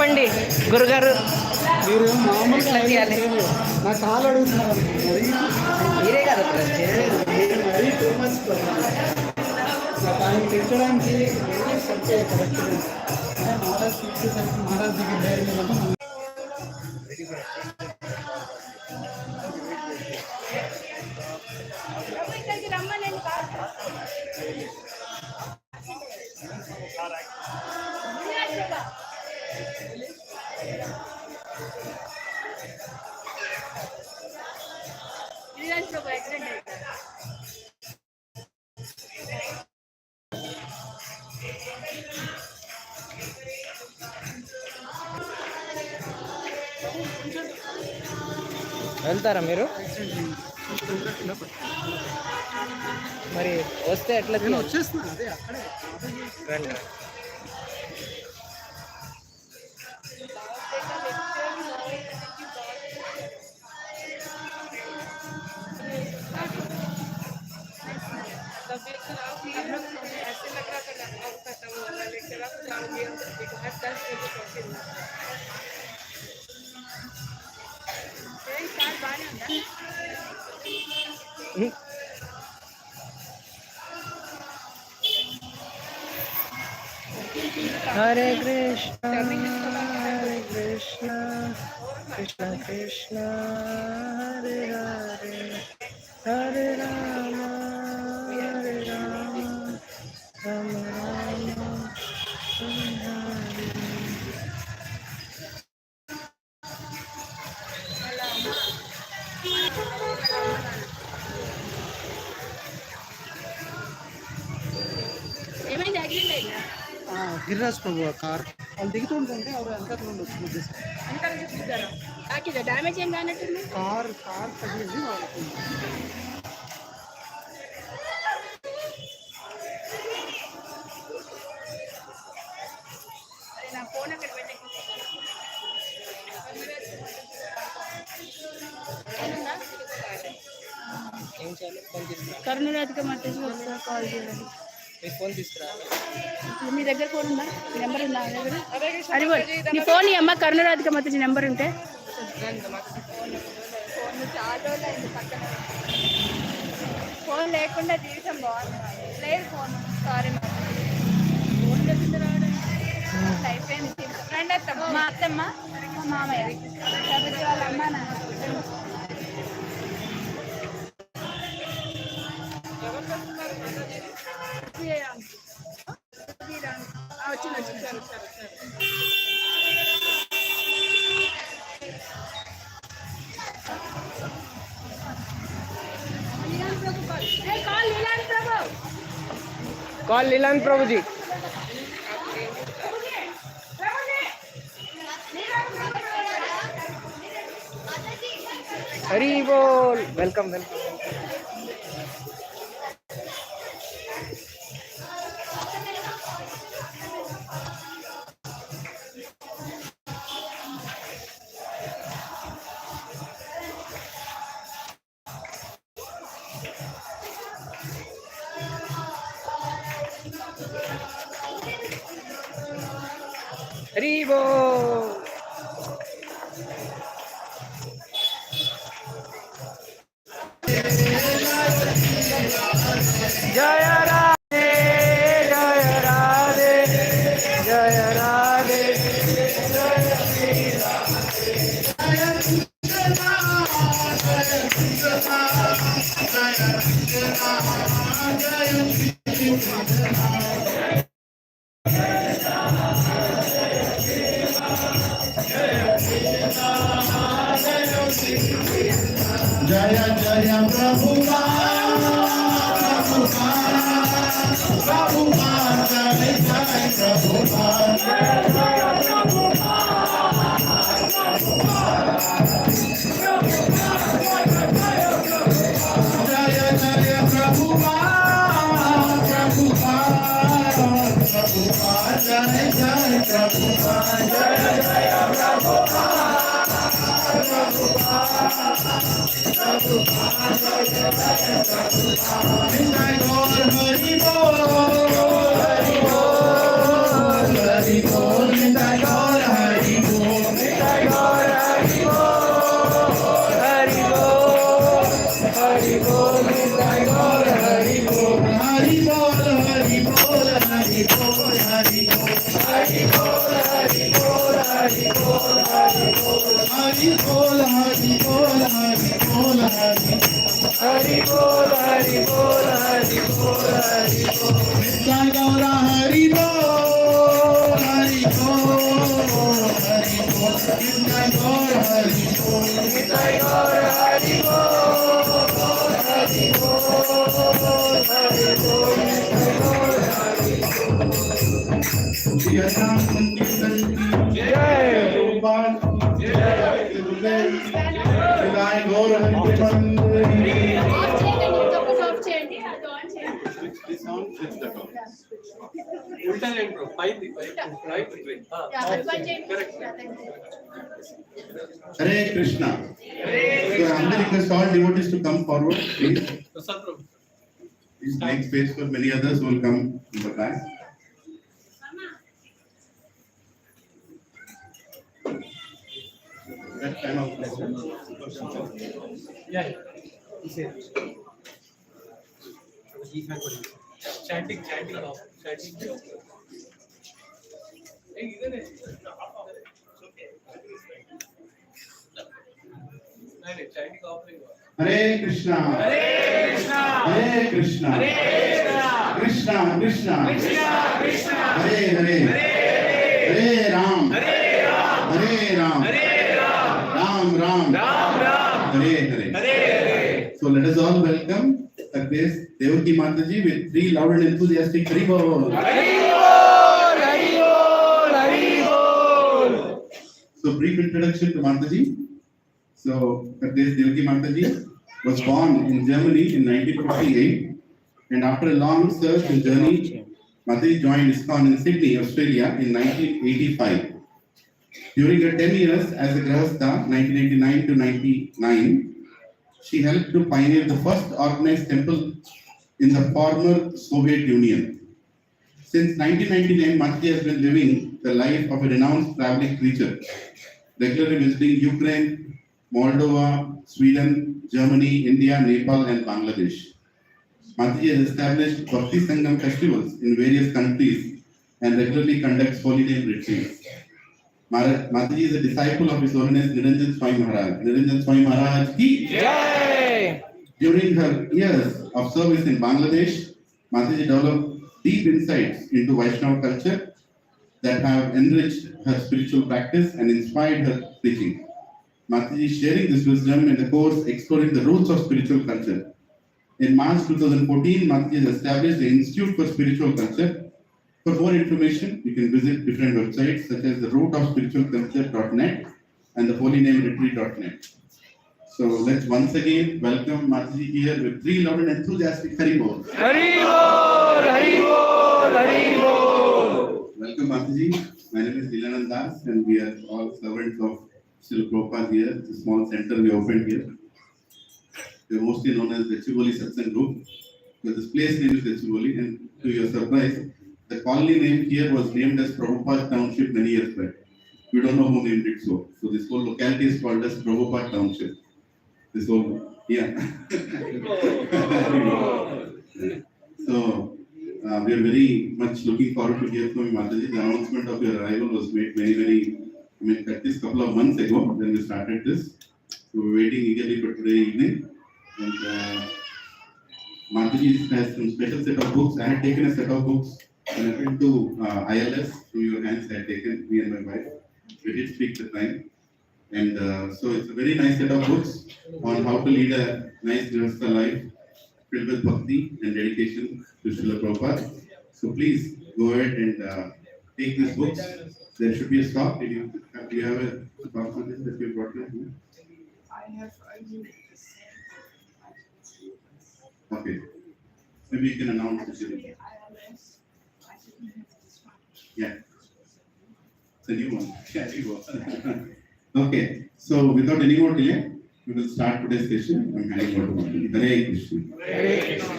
ఏమండి గురుగారు మీరు మామూలుగా నా కాలు అడుగుతున్నారు మీరే కదా మరీ టూ మచ్ దాన్ని పెంచడానికి కరెక్ట్ మహారాజ్ తీసుకెళ్ళి మహారాజ్ దగ్గర వెళ్తారా మీరు? మరి వస్తే ఎట్లా? వచ్చేస్తున్నా అదే అక్కడే రండి. Hare Krishna, Hare Krishna, Krishna Krishna, Hare Hare, Hare Rama, Hare Rama, Rama Rama, Hare Hare. Giriraj Prabhu car వాళ్ళు దిగుతుంటే ಅವರು వెనకాల నుండి వచ్చింది డ్యామేజ్ ఏం కానట్టుంది. కార్ తగిలింది వాళ్ళకి. కరుణరాధిక మతాజీ ఒకసారి కాల్ చేయండి. ఫోన్ తీసుకురా. మీ దగ్గర ఫోన్ ఉందా? నెంబర్ ఉందా దగ్గర? అది నీ ఫోన్ అమ్మ కరుణరాధిక మతాజీ నెంబర్ ఉంటే ఫోన్ లేకుండా జీవితం బాగుంది. లేదు ఫోన్ సారీ ఫోన్ లేకుండా రావడం అయిపోయింది. రండి అత్తమ్మ, మా అత్తమ్మ మా మామయ్య కాబట్టి వాళ్ళ అమ్మ నాన్న कॉल लीलांद प्रभु जी. हरी बोल. Welcome welcome. हरी बोल. जय राधे जय राधे जय राधे जय जय प्रभुपा प्रभुपा प्रभुपा जय जय प्रभुपा जय जय प्रभुपा जय जय प्रभुपा प्रभुपा प्रभुपा जय जय प्रभुपा जय जय प्रभुपा निताय गौर हरि बोल हरि बोल हरि बोल निताय गौर Hari Bol, Hari Bol, Hari Bol, Hari Bol. Nitai Gaura Hari Bol, Hari Bol, Hari Bol. Nitai Gaura Hari Bol, Nitai Gaur Hari Bol, Hari Bol, Hari Bol. Nitai Gaur Hari Bol. Jai Ram Sankirtan ki Jai. Prabhupada ki Jai. Nitai Gaura Hari Bol. Of చేయండి అది on చేయండి This sound fits the tone. ఉల్టా లేండి bro పైది right అది on చేయండి Hare Krishna. So I humbly request all devotees to come forward, please. Prasad bro Please make space for many others who will come in the back. That kind of lesson. యా chatting ఇదే chatting offering Hare Krishna. Hare Krishna. Hare Krishna. Hare Krishna. Krishna Krishna. Krishna Krishna. Hare Hare. Hare Ram. Hare Ram. Hare Ram. Hare Ram. Ram Ram. Ram Ram. Hare Hare. Hare Hare. So let us all welcome Satified Devaki Mataji with 3 loud and enthusiastic Hari Bol. Hari Bol, Hari Bol, Hari Bol. So brief introduction to Mataji. So Satified Devaki Mataji was born in Germany in 1958, and after a long search and journey, Mataji joined ISKCON in Sydney, Australia in 1985. During her 10 years as a Grahastha, 1989 to 99, she helped to pioneer the first organized temple in the former Soviet Union. Since 1999, Mataji has been living the life of a renowned traveling preacher, regularly visiting Ukraine, Moldova, Sweden, Germany, India, Nepal, and Bangladesh. Mataji has established Bhakti Sangam festivals in various countries and regularly conducts holy name retreats. Mataji is a disciple of His Holiness Niranjan Swami Maharaj. Niranjan Swami Maharaj ki Jai. During her years of service in Bangladesh, Mataji developed deep insights into Vaishnava culture that have enriched her spiritual practice and inspired her preaching. Mataji is sharing this wisdom in the course Exploring the Roots of Spiritual Culture. In March 2014, Mataji has established the Institute for Spiritual Culture. For more information, you can visit different websites such as the rootofspiritualculture.net and the holynameretreat.net. So let's once again welcome Mataji here with 3 loud and enthusiastic Hari Bol. Hari Bol, Hari Bol, Hari Bol. Welcome Mataji. My name is Lilananda and we are all servants of Srila Prabhupada here. It's a small center we opened here. We are mostly known as Gachibowli Satsang Group. But this place name is Gachibowli, and to your surprise, the colony name here was named as Prabhupada Township many years back. We don't know who named it so. So this whole locality is called as Prabhupada Township. This whole, yeah. So we are very much looking forward to hear from Mataji. The announcement of your arrival was made at least couple of months ago when we started this. So we're waiting eagerly for today evening. And Mataji has some special set of books. I had taken a set of books and I went to ILS from your hands. I had taken, me and my wife. We did speak the time. And so it's a very nice set of books on how to lead a nice Grihastha life filled with bhakti and dedication to Srila Prabhupada. So please go ahead and take these books. There should be a stock. Do you have a stock on this that you brought here? Okay. Maybe you can announce it. Yeah. It's a new one. Yeah, you go. Okay. So without any more delay, we will start today's session. I'm handing over to Mataji. Hare Krishna. Hare Krishna.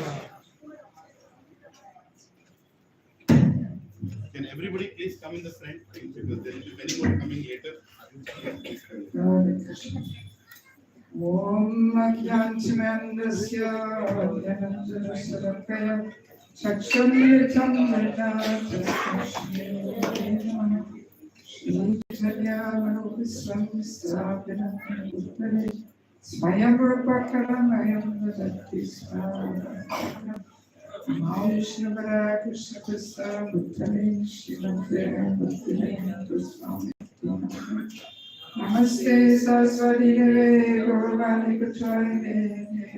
Can everybody please come in the front because there will be many more coming later. Om Akyanchimandasya Yananjanasalakaya Chakshamitam Shri Chalyamanovisam Stapinam Uttare Swayambhurapakaranayam Vadati Swaha Mahavishnuvaraya Krishna Krista Bhuttane Shrimate Bhaktivedanta Swami Namaste Saraswati Deve Gauravani Pacharine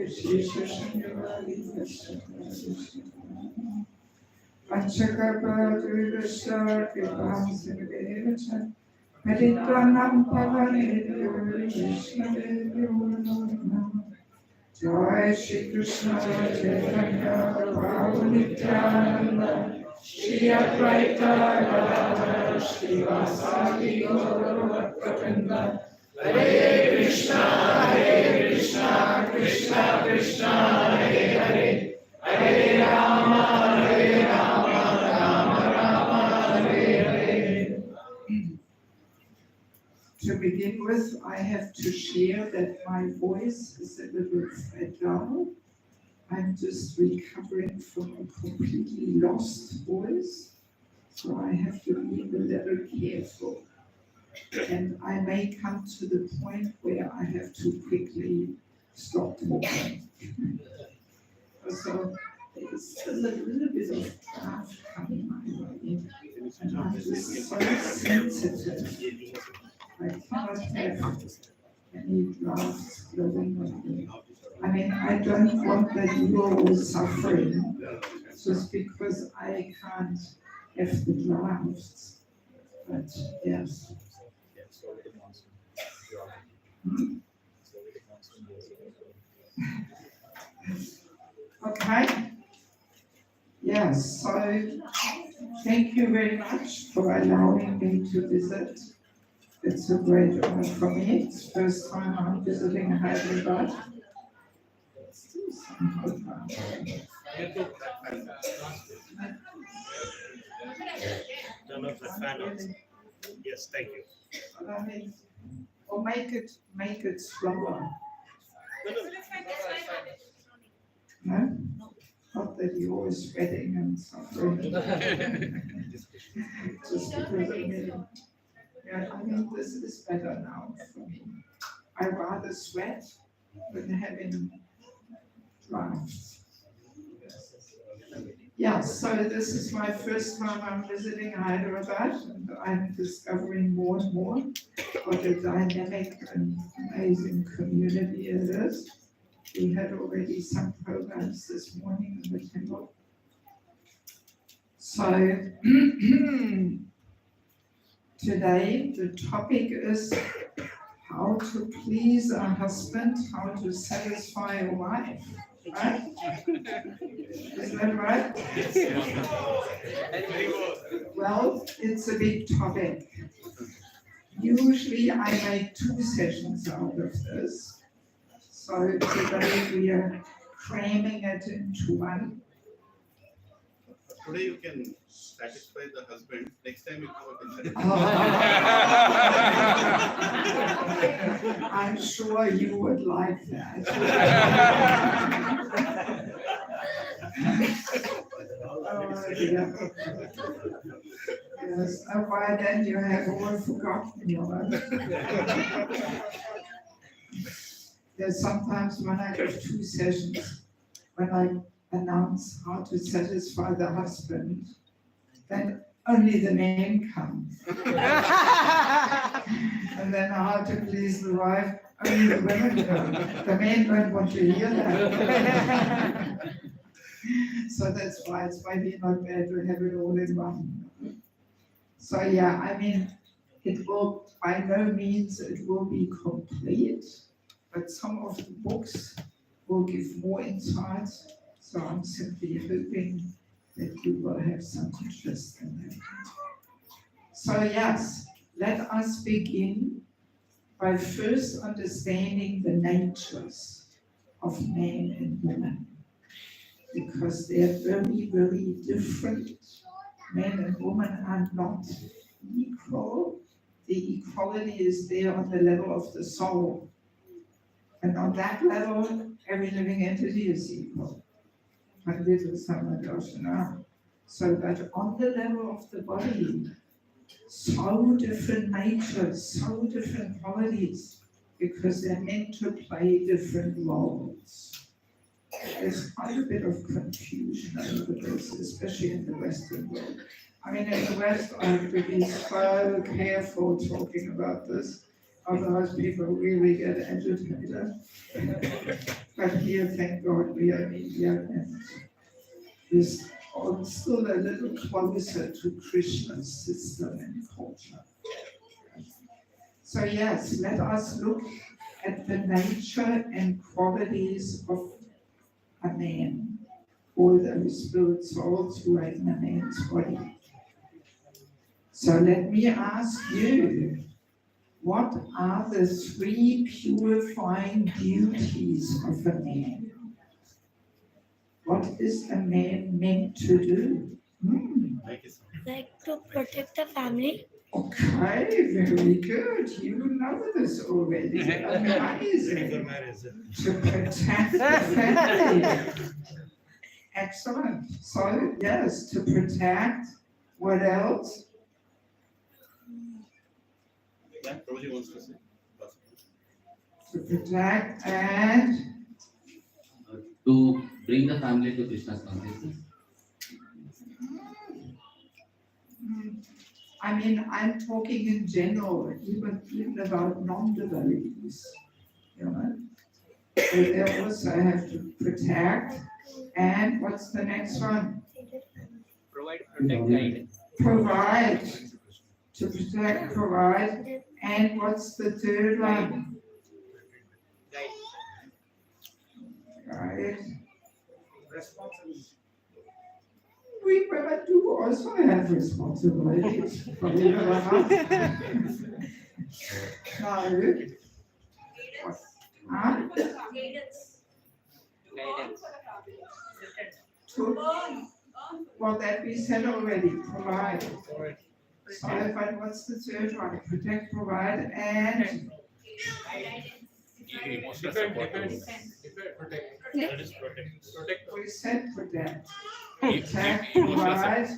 Shri Shashanyavari Vishnu Panchakarpa Durvashar Kripam Sindhudevacha Paditranam Pavanedya Vishnadev Namo Jai Shri Krishna Chaitanya Prabhu Nityananda Shri Advaita Gadadhara Shri Vasadi Gaura Bhaktivinoda Hare Krishna Krishna Krishna Hare Hare Hare Rama Rama Rama Hare Hare. To begin with, I have to share that my voice is a little fragile. I'm just recovering from a completely lost voice, so I have to be a little careful. And I may come to the point where I have to quickly stop talking. So there's still a little bit of draft coming my way, and I'm just so sensitive. I cannot have any drafts flowing on me. I mean, I don't want that you are all suffering just because I can't have the drafts. But yes. Okay. Yes, so thank you very much for allowing me to visit. It's a great honor for me. It's the first time I'm visiting Hyderabad. Turn off the fan on. Yes, thank you. I mean, or make it slower. No? Not that you're always sweating and suffering. Just because of me. Yeah, I mean, this is better now for me. I rather sweat than having drafts. Yeah, so this is my first time I'm visiting Hyderabad, and I'm discovering more and more what a dynamic and amazing community it is. We had already some programs this morning in the temple. So today the topic is how to please a husband, how to satisfy a wife. Right? Is that right? Well, it's a big topic. Usually I make 2 sessions out of this. So today we are cramming it into one. Today you can satisfy the husband. Next time you come and I'm sure you would like that. Oh, dear. Yes, and by then you have all forgotten your life. There's sometimes when I give 2 sessions, when I announce how to satisfy the husband, then only the men come. And then how to please the wife, only the women come. The men don't want to hear that. So that's why it's maybe not bad to have it all in one. So yeah, I mean, it will, by no means it will be complete, but some of the books will give more insights. So I'm simply hoping that you will have some interest in that. So yes, let us begin by first understanding the natures of man and woman, because they're very, very different. Men and women are not equal. The equality is there on the level of the soul. And on that level, every living entity is equal. So that on the level of the body, so different natures, so different qualities. because they're meant to play different roles. There's quite a bit of confusion over this, especially in the Western world. I mean, in the West, I have to be so careful talking about this, otherwise people really get agitated. But here, thank God, we are in India and is still a little closer to Krishna's system and culture. So yes, let us look at the nature and qualities of a man, all those spirit souls who are in a man's body. So let me ask you, what are the 3 purifying duties of a man? What is a man meant to do? Like to protect the family. Okay, very good. You know this already. Amazing. To protect the family. Excellent. So, yes, to protect. What else? To protect and to bring the family to Krishna's consciousness. I mean, I'm talking in general, even about non-devotees, you know. So they also have to protect, and what's the next one? Provide, protect, guide. Provide. To protect, provide, and what's the third one? Guide. We women do also have responsibilities, believe it or not. No. Huh? Well, that we said already, provide. So, but what's the third one? Protect, provide, and Emotional support. Protect. That is protect. Protect. we said protect. E- Protect, emotional provide.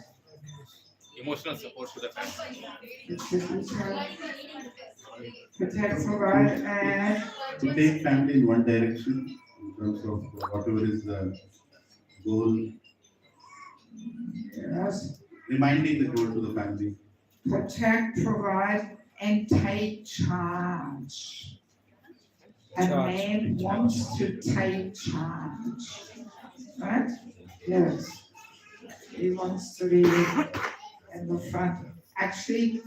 Emotional support to the family. Protect, provide, and To take family in one direction in terms of whatever is the goal, yes. reminding the goal to the family. Protect, provide, and take charge. A man wants to take charge, right? Yes. He wants to be in the front. Actually,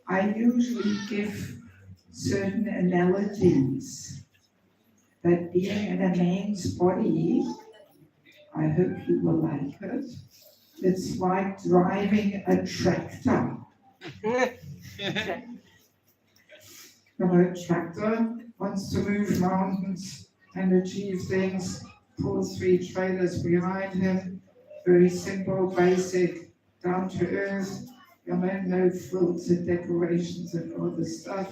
I usually give certain analogies that being in a man's body, I hope you will like it. It's like driving a tractor. A tractor wants to move mountains and achieve things, pulls 3 trailers behind him, very simple, basic, down to earth, you know, no frills and decorations and all this stuff.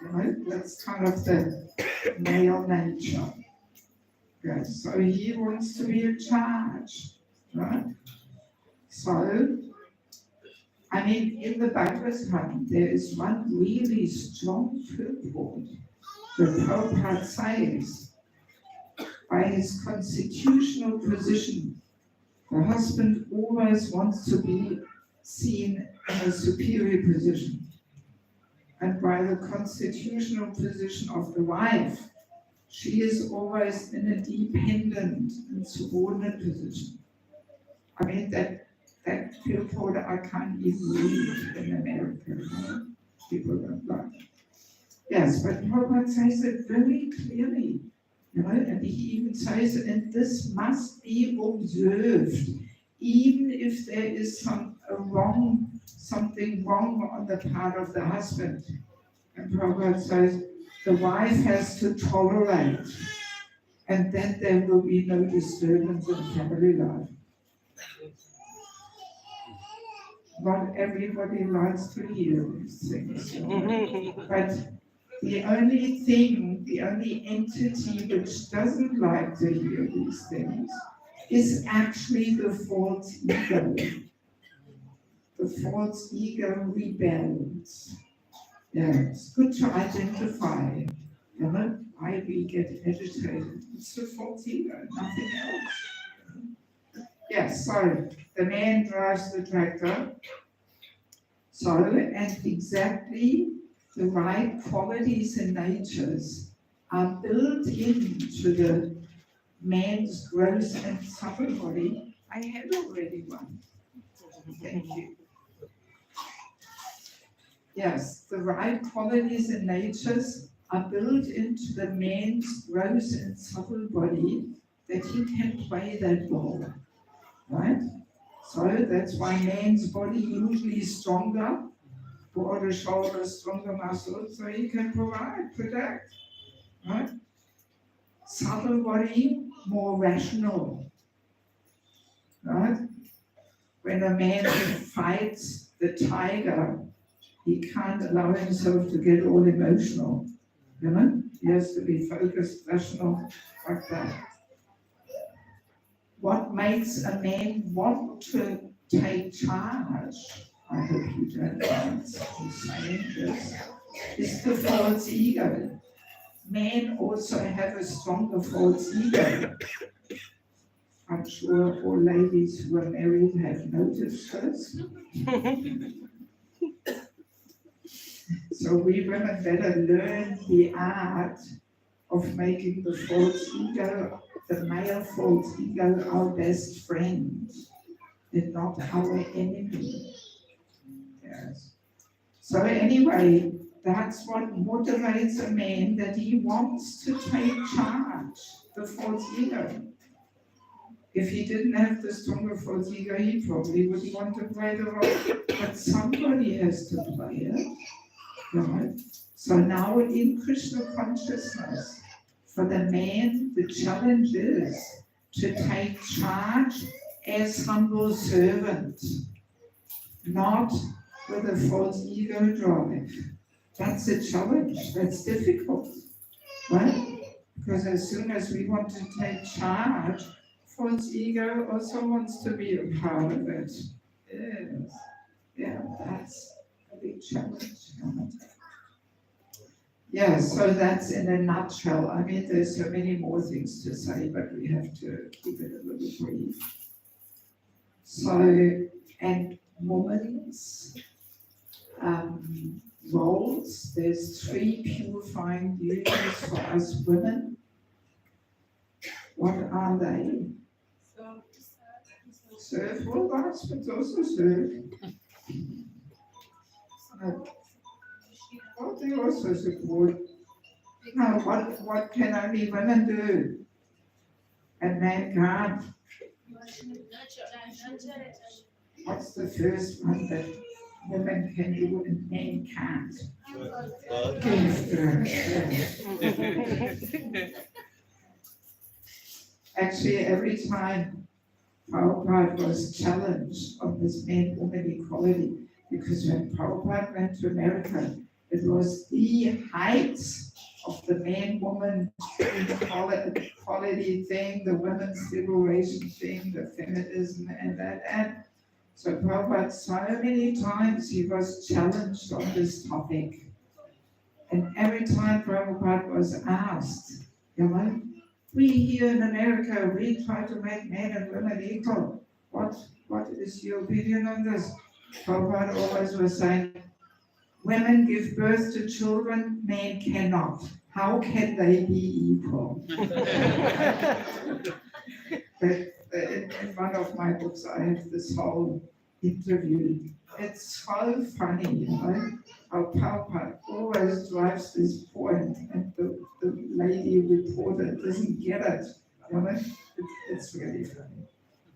You know, that's kind of the male nature. Yes, so he wants to be in charge, right? So, I mean, in the Bhagavatam, there is one really strong purport. The Prabhupada says, by his constitutional position, the husband always wants to be seen in a superior position. And by the constitutional position of the wife, she is always in a dependent and subordinate position. I mean, that purport I can't even read in America. You know? People don't like it. Yes, but Prabhupada says it very clearly. You know, and he even says, and this must be observed, even if there is something wrong on the part of the husband. And Prabhupada says, the wife has to tolerate, and then there will be no disturbance in family life. Not everybody likes to hear these things, you know? But the only entity which doesn't like to hear these things is actually the false ego. The false ego rebels. Yeah, it's good to identify You know, why we get agitated. It's the false ego, nothing else. Yes, so the man drives the tractor. So, and exactly the right qualities and natures are built into the man's gross and subtle body. I had already one. Thank you. Yes, the right qualities and natures are built into the man's gross and subtle body that he can play that role, right? So that's why man's body usually is stronger, broader shoulders, stronger muscles, so he can provide, protect, right? Subtle body, more rational, right? When a man fights the tiger, he can't allow himself to get all emotional, you know? He has to be focused, rational, like that. What makes a man want to take charge, I hope you don't mind me saying this, is the false ego. Men also have a stronger false ego. I'm sure all ladies who are married have noticed this. So we women better learn the art of making the false ego, the male false ego, our best friend, and not our enemy. Yes. So anyway, that's what motivates a man, that he wants to take charge, the false ego. If he didn't have the stronger false ego, he probably wouldn't want to play the role, but somebody has to play it, right? So now in Krishna consciousness, for the man, the challenge is to take charge as humble servant, not with a false ego drive. That's a challenge, that's difficult, right? Because as soon as we want to take charge, false ego also wants to be a part of it. Yes, yeah, that's a big challenge. Yeah, so that's in a nutshell. I mean, there's so many more things to say, but we have to keep it a little brief. So, and women's roles, there's 3 purifying duties for us women. What are they? Serve, well, husbands also serve. Well, they also support. Now, what can only women do? And men can't. What's the first one that women can do and men can't? Actually, every time Prabhupada was challenged on this man-woman equality, because when Prabhupada went to America, it was the height of the man-woman equality thing, the women's liberation thing, the feminism and that. And so Prabhupada, so many times he was challenged on this topic. And every time Prabhupada was asked, you know, we here in America, we try to make men and women equal. What is your opinion on this? Prabhupada always was saying, women give birth to children, men cannot. How can they be equal? In one of my books, I have this whole interview. It's so funny, you know, how Prabhupada always drives this point, and the lady reporter doesn't get it. You know? It's really funny.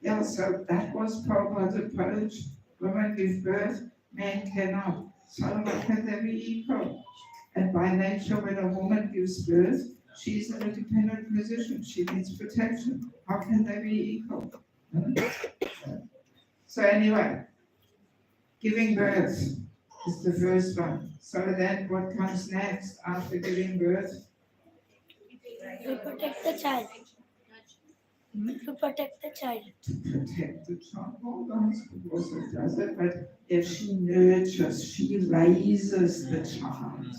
Yeah, so that was Prabhupada's approach. Women give birth, men cannot. So how can they be equal? And by nature, when a woman gives birth, she's in a dependent position. She needs protection. How can they be equal? So anyway, giving birth is the first one. So then what comes next after giving birth? To protect the child. To protect the child. To protect the child. Well, the husband also does it, but if she nurtures, she raises the child.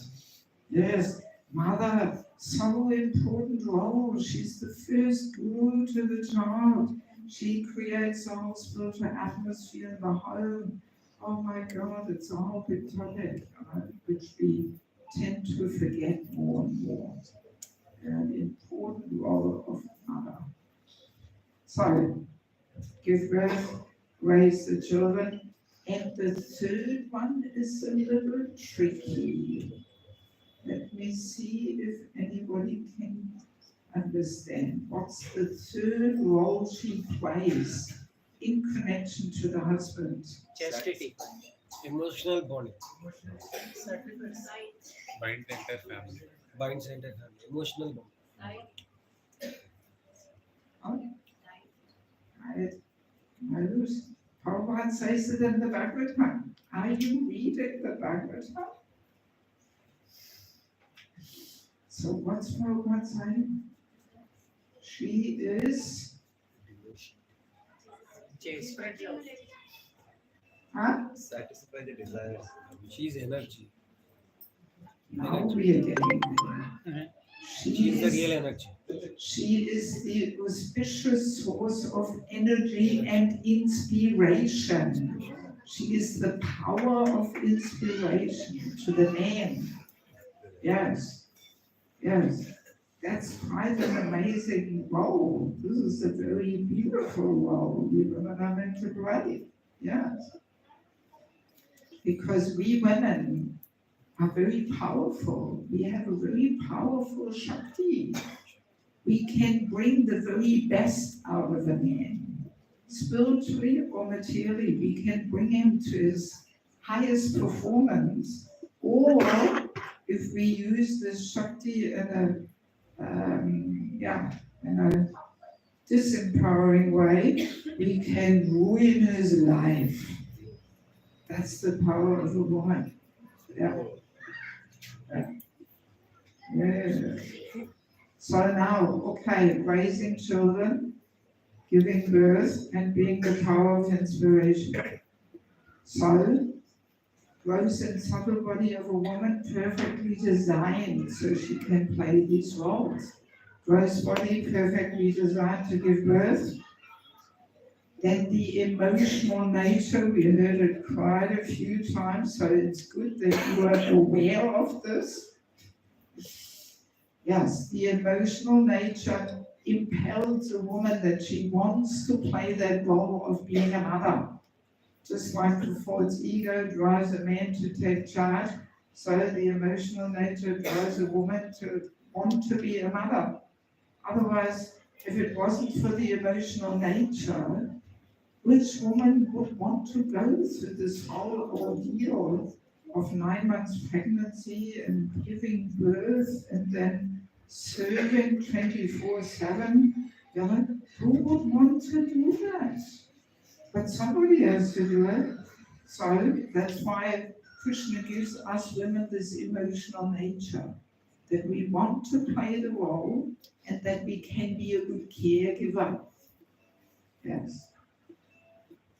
Yes, mother So important role. She's the first guru to the child. She creates the whole spiritual atmosphere in the home. Oh my God, it's a whole big topic, which we tend to forget more and more. An important role of mother. So, give birth, raise the children, and the third one is a little tricky. Let me see if anybody can understand. What's the third role she plays in connection to the husband? Chastity. Emotional bonding. Bind the entire family. Binds entire family. Emotional bonding. Prabhupada says it in the Bhagavad Gita. Are you reading the Bhagavad Gita? So what's Prabhupada saying? She is... Chaste. Huh? Satisfy the desires. She is energy. Now we are getting there. She is the real energy. She is the auspicious source of energy and inspiration. She is the power of inspiration to the man. Yes, yes. That's quite an amazing role. This is a very beautiful role we women are meant to play. Yes. Because we women are very powerful. We have a very powerful Shakti. We can bring the very best out of a man. Spiritually or materially, we can bring him to his highest performance. Or if we use this Shakti in a disempowering way, we can ruin his life. That's the power of a woman. Yeah. Yeah. So now, okay, raising children, giving birth, and being the power of inspiration. So, gross and subtle body of a woman perfectly designed so she can play these roles. Gross body perfectly designed to give birth. Then the emotional nature, we heard it quite a few times, so it's good that you are aware of this. Yes, the emotional nature impels a woman that she wants to play that role of being a mother. Just like the false ego drives a man to take charge, so the emotional nature drives a woman to want to be a mother. Otherwise, if it wasn't for the emotional nature, which woman would want to go through this whole ordeal of 9 months pregnancy and giving birth and then serving 24/7? You know, who would want to do that? But somebody has to do it. So that's why Krishna gives us women this emotional nature, that we want to play the role and that we can be a good caregiver. Yes.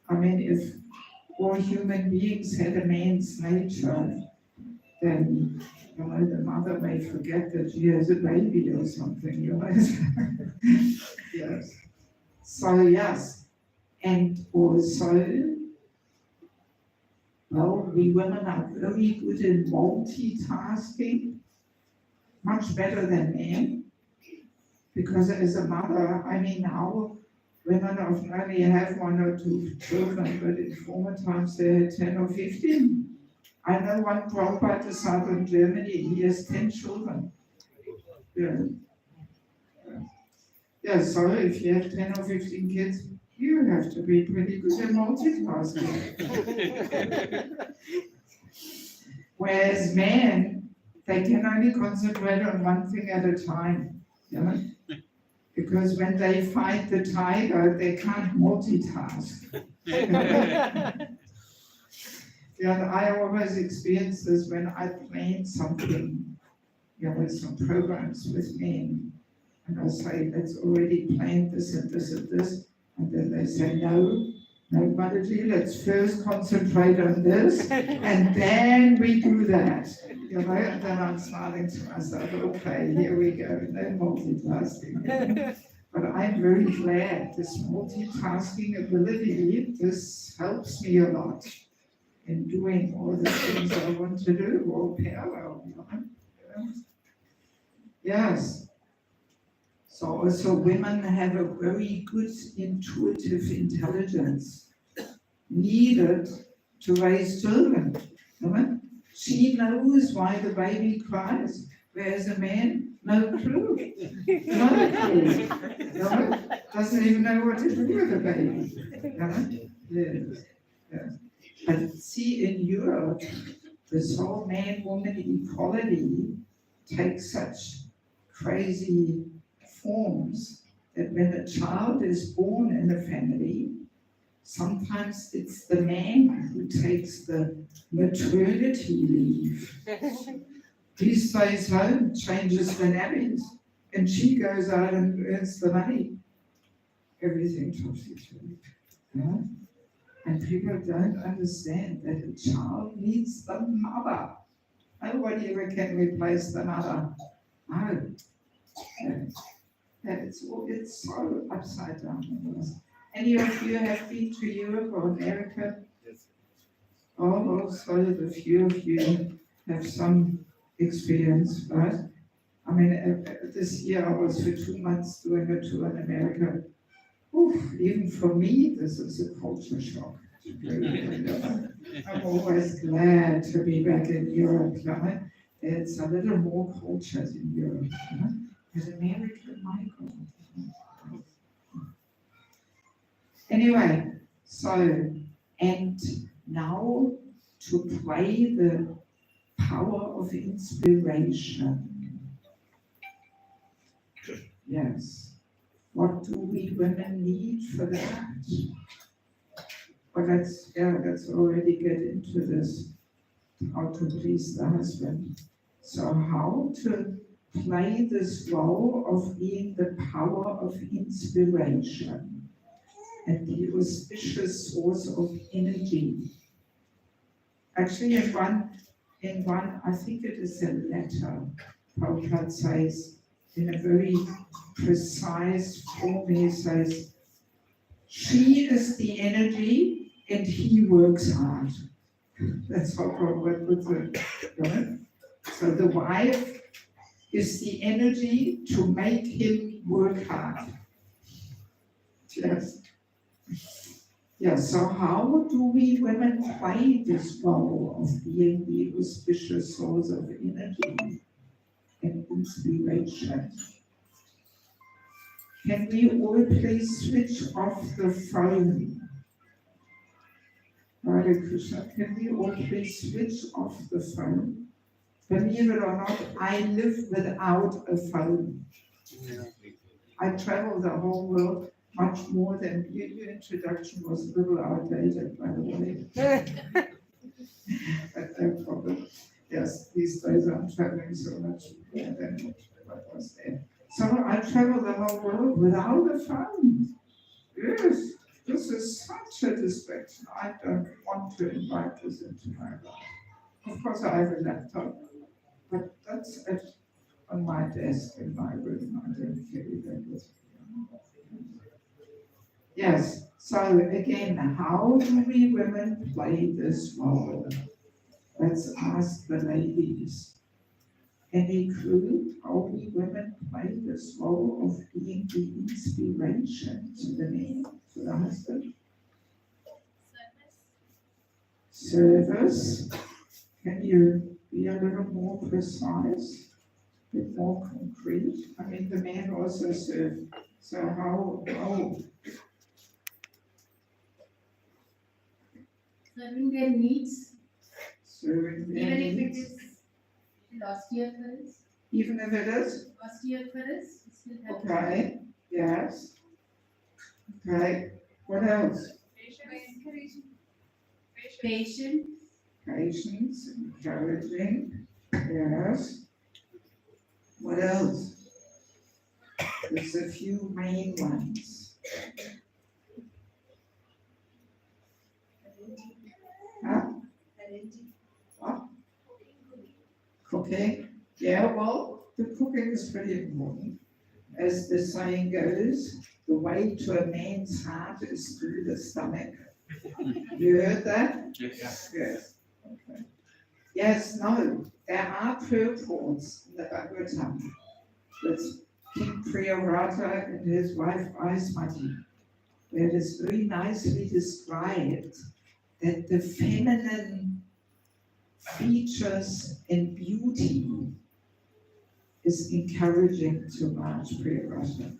I mean, if all human beings had a man's nature, then, you know, the mother may forget that she has a baby or something, you know. Yes. So, yes. And also, well, we women are very good in multitasking, much better than men. Because as a mother, I mean, now women often only have 1 or 2 children, but in former times they had 10 or 15. I know one Prabhupada is out in Germany, he has 10 children. Yeah. Yeah, so if you have 10 or 15 kids, you have to be pretty good at multitasking. Whereas men, they can only concentrate on one thing at a time, you know? Because when they fight the tiger, they can't multitask. Yeah, I always experience this when I plan something, you know, some programs with men, and I say, let's already plan this and this and this, and then they say, no, Mataji, let's first concentrate on this, and then we do that. You know, and then I'm smiling to myself, okay, here we go, no multitasking. But I'm very glad this multitasking ability, this helps me a lot in doing all the things I want to do, all parallel, you know. Yes. So also women have a very good intuitive intelligence needed to raise children. You know? She knows why the baby cries, whereas a man, no clue. No clue. You know? Doesn't even know what to do with a baby. You know? Yes. Yes. But see, in Europe, this whole man-woman equality takes such crazy forms that when a child is born in a family, sometimes it's the man who takes the maternity leave. He stays home, changes the nappies, and she goes out and earns the money. Everything topsy-turvy. Yeah? And people don't understand that a child needs the mother. Nobody ever can replace the mother. No. It's so upside down. Any of you have been to Europe or America? Yes. Oh, so the few of you have some experience, right? I mean, this year I was for 2 months doing a tour in America. Oof, even for me, this is a culture shock. I'm always glad to be back in Europe, right? It's a little more cultures in Europe, right? But America, my God. Anyway, so, and now to play the power of inspiration. Yes. What do we women need for that? Well, let's already get into this, how to please the husband. So how to play this role of being the power of inspiration and the auspicious source of energy. Actually, in one, I think it is a letter, Prabhupada says, in a very precise form, he says, she is the energy and he works hard. That's how Prabhupada puts it. Right? So the wife is the energy to make him work hard. Yes. Yeah, so how do we women play this role of being the auspicious source of energy and inspiration? Can we all please switch off the phone? Hare Krishna, can we all please switch off the phone? Believe it or not, I live without a phone. I travel the whole world much more than your introduction was a little outdated, by the way. But no problem. Yes, these days I'm traveling so much more than what was there. So I travel the whole world without a phone. Yes, this is such a distraction. I don't want to invite this into my life. Of course, I have a laptop, but that's it on my desk in my room. I don't carry that with me. Yes, so again, how do we women play this role? Let's ask the ladies. Any clue how we women play this role of being the inspiration to the man, to the husband? Service. Can you be a little more precise, a bit more concrete? I mean, the man also serves. So how serving their needs, serving their even if it needs? is last year for us, Even if it is? last year for us, we still have. Okay, yes. Okay, what else? Patient, Patience, encouraging, yes. What else? There's a few main ones. Huh? What? Cooking? Yeah, well, the cooking is pretty important. As the saying goes, the way to a man's heart is through the stomach. You heard that? Yes. Yes. Okay. Yes, no, there are purports in the Bhagavatam with King Priyavrata and his wife Aismati, where it is very nicely described that the feminine features and beauty is encouraging to Raj Priyavrata.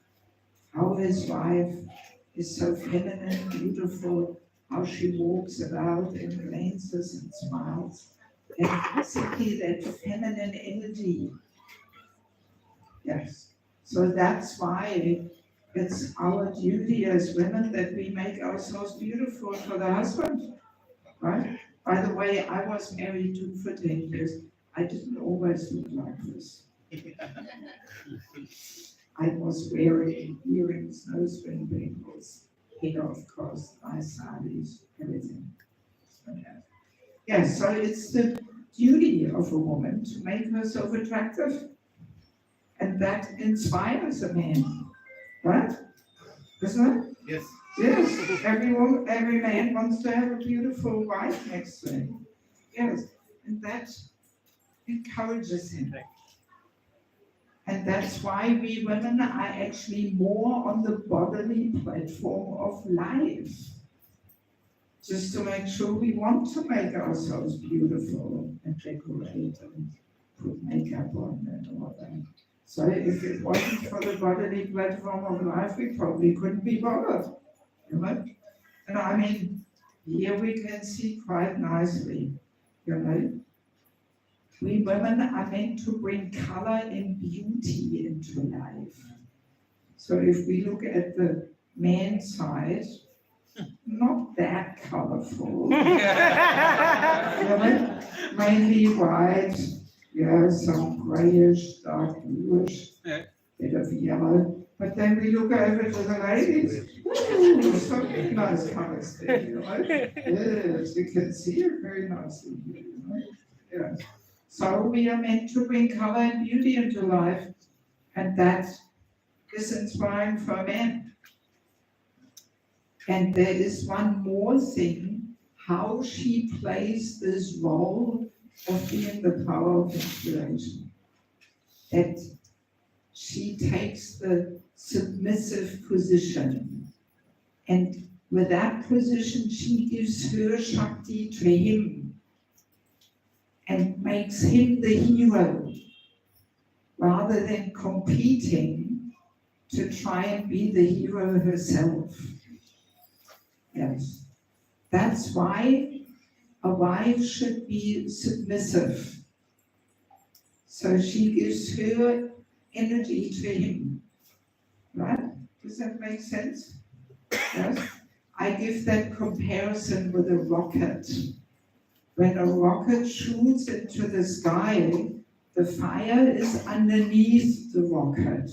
How his wife is so feminine, beautiful, how she walks about and glances and smiles. And simply that feminine energy. Yes. So that's why it's our duty as women that we make ourselves beautiful for the husband. Right? By the way, I was married for 10 years. I didn't always look like this. I was wearing earrings, nose ring bangles, hair, of course, nice sarees, everything. So, yeah. Yes, so it's the duty of a woman to make herself attractive. And that inspires a man, right? Isn't it? Yes. Yes, every man wants to have a beautiful wife next to him. Yes, and that encourages him. And that's why we women are actually more on the bodily platform of life. Just to make sure we want to make ourselves beautiful and decorate and put makeup on and all that. So if it wasn't for the bodily platform of life, we probably couldn't be bothered. You know? And I mean, here we can see quite nicely, you know, we women are meant to bring color and beauty into life. So if we look at the man's side, not that colorful. You know, mainly white, yeah, some grayish, dark bluish, bit of yellow. But then we look over to the ladies, ooh, so nice colors there, you know. Yes, you can see it very nicely here, you know. Yes. So we are meant to bring color and beauty into life, and that is inspiring for men. And there is one more thing, how she plays this role of being the power of inspiration. That she takes the submissive position, and with that position she gives her Shakti to him and makes him the hero, rather than competing to try and be the hero herself. Yes, that's why a wife should be submissive. So she gives her energy to him, right? Does that make sense? Yes. I give that comparison with a rocket. When a rocket shoots into the sky, the fire is underneath the rocket.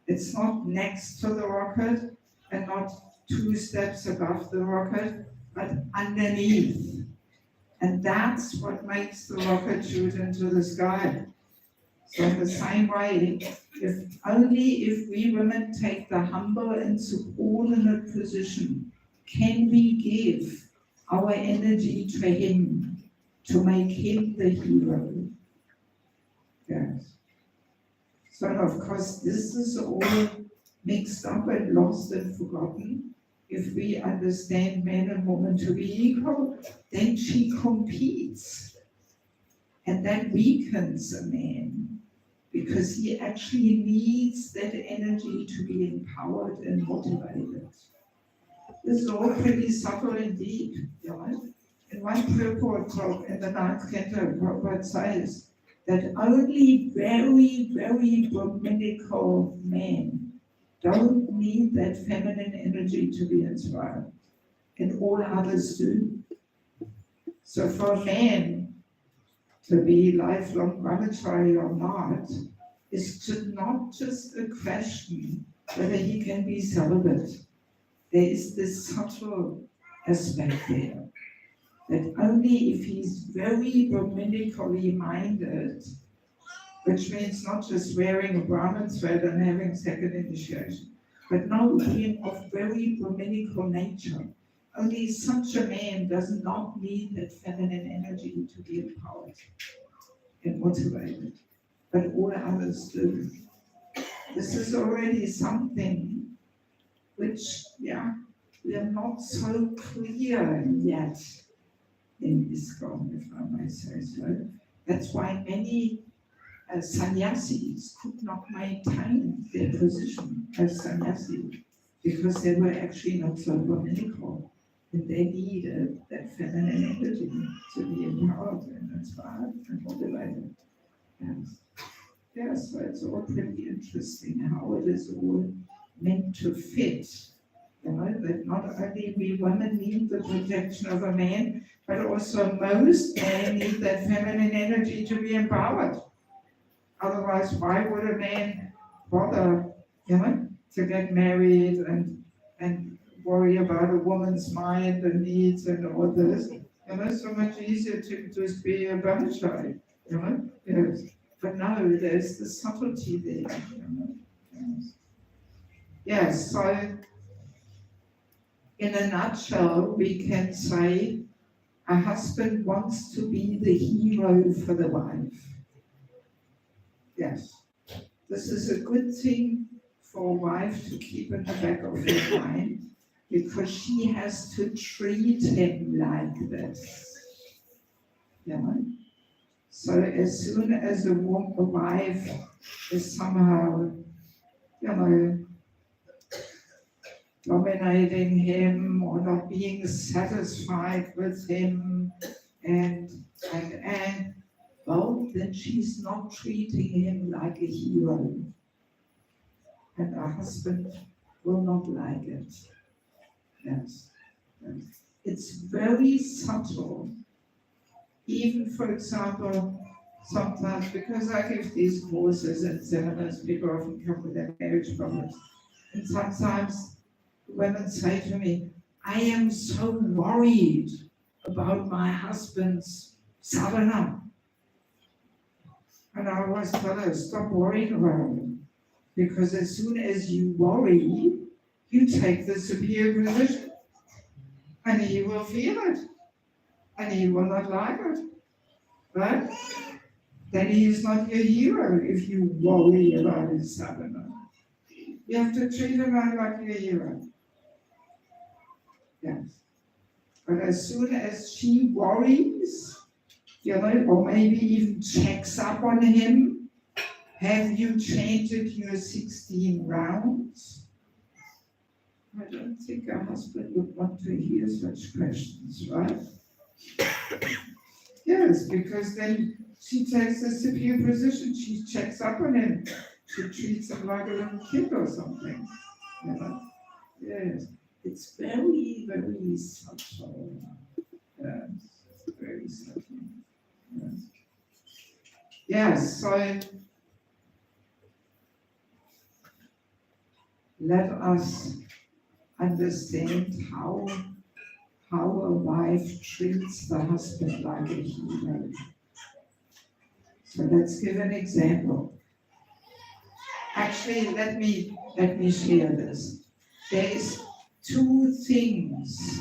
It's not next to the rocket and not 2 steps above the rocket, but underneath. And that's what makes the rocket shoot into the sky. So in the same way, if we women take the humble and subordinate position, can we give our energy to him to make him the hero? Yes. So of course, this is all mixed up and lost and forgotten. If we understand man and woman to be equal, then she competes. And that weakens a man, because he actually needs that energy to be empowered and motivated. This is all pretty subtle and deep, you know. In one purport in the 9th canto, Prabhupada says that only very, very Brahminical men don't need that feminine energy to be inspired, and all others do. So for a man to be lifelong brahmachari or not is not just a question whether he can be celibate. There is this subtle aspect there. that only if he's very Brahminically minded, which means not just wearing a Brahmin thread and having second initiation, but no, being of very Brahminical nature. Only such a man does not need that feminine energy to be empowered and motivated, but all others do. This is already something which, we are not so clear yet in ISKCON, if I may say so. That's why many sannyasis could not maintain their position as sannyasi, because they were actually not so Brahminical, and they needed that feminine energy to be empowered and inspired and motivated. Yes, so it's all pretty interesting how it is all meant to fit. That not only we women need the protection of a man, but also most men need that feminine energy to be empowered. Otherwise, why would a man bother, to get married and worry about a woman's mind and needs and all this? So much easier to just be a brahmachari, Yes. But no, there's the subtlety there, Yes, so in a nutshell, we can say a husband wants to be the hero for the wife. Yes, this is a good thing for a wife to keep in the back of her mind, because she has to treat him like this. So as soon as a wife is somehow, dominating him or not being satisfied with him, and well, then she's not treating him like a hero. And a husband will not like it. Yes. It's very subtle. Even, for example, sometimes, because I give these courses and seminars, people often come with their marriage problems. And sometimes women say to me, I am so worried about my husband's sadhana. And I always tell her, stop worrying about it. Because as soon as you worry, you take the superior position. And he will feel it. And he will not like it. Right? Then he is not your hero if you worry about his sadhana. You have to treat him like your hero. Yes. But as soon as she worries, or maybe even checks up on him, have you changed your 16 rounds? I don't think a husband would want to hear such questions, right? Yes, because then she takes a superior position, she checks up on him, she treats him like a little kid or something. Yes, it's very, very subtle. Yes, it's very subtle. Yes, so let us understand how a wife treats the husband like a hero. So let's give an example. Actually, let me share this. There is two things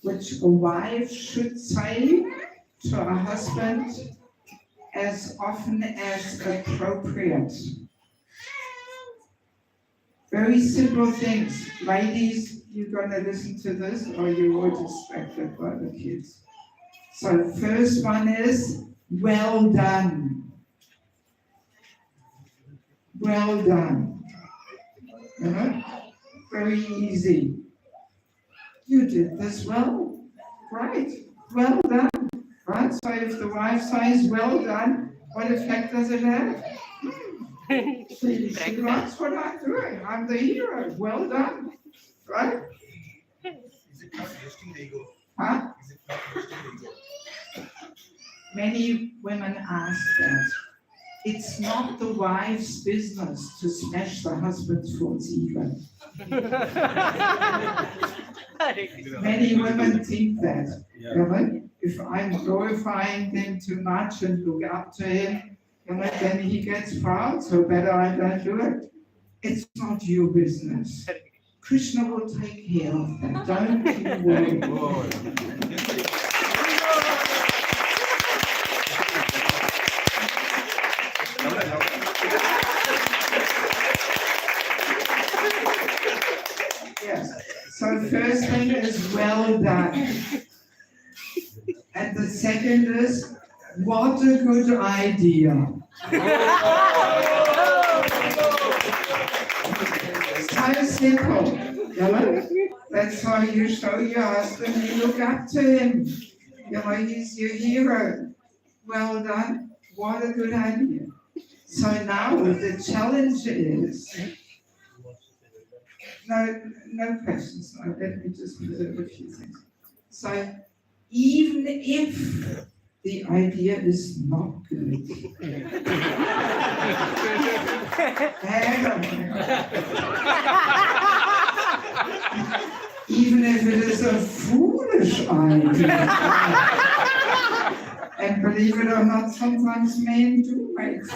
which a wife should say to a husband as often as appropriate. Very simple things. Ladies, you're going to listen to this or you're all distracted by the kids. So first one is, well done. Well done. Very easy. You did this well. Right. Well done. Right. So if the wife says well done, what effect does it have? She likes what I'm doing. I'm the hero. Well done. Right? Is it not boosting the ego? Huh? Is it not boosting the ego? Many women ask that. It's not the wife's business to smash the husband's false ego. Many women think that. If I'm glorifying him too much and look up to him, then he gets proud, so better I don't do it. It's not your business. Krishna will take care of that. Don't you worry. Yes. So first thing is well done. And the second is, what a good idea. So simple. That's how you show your husband you look up to him. He's your hero. Well done. What a good idea. So now the challenge is, no questions. No, let me just observe a few things. So even if the idea is not good, even if it is a foolish idea, and believe it or not, sometimes men do make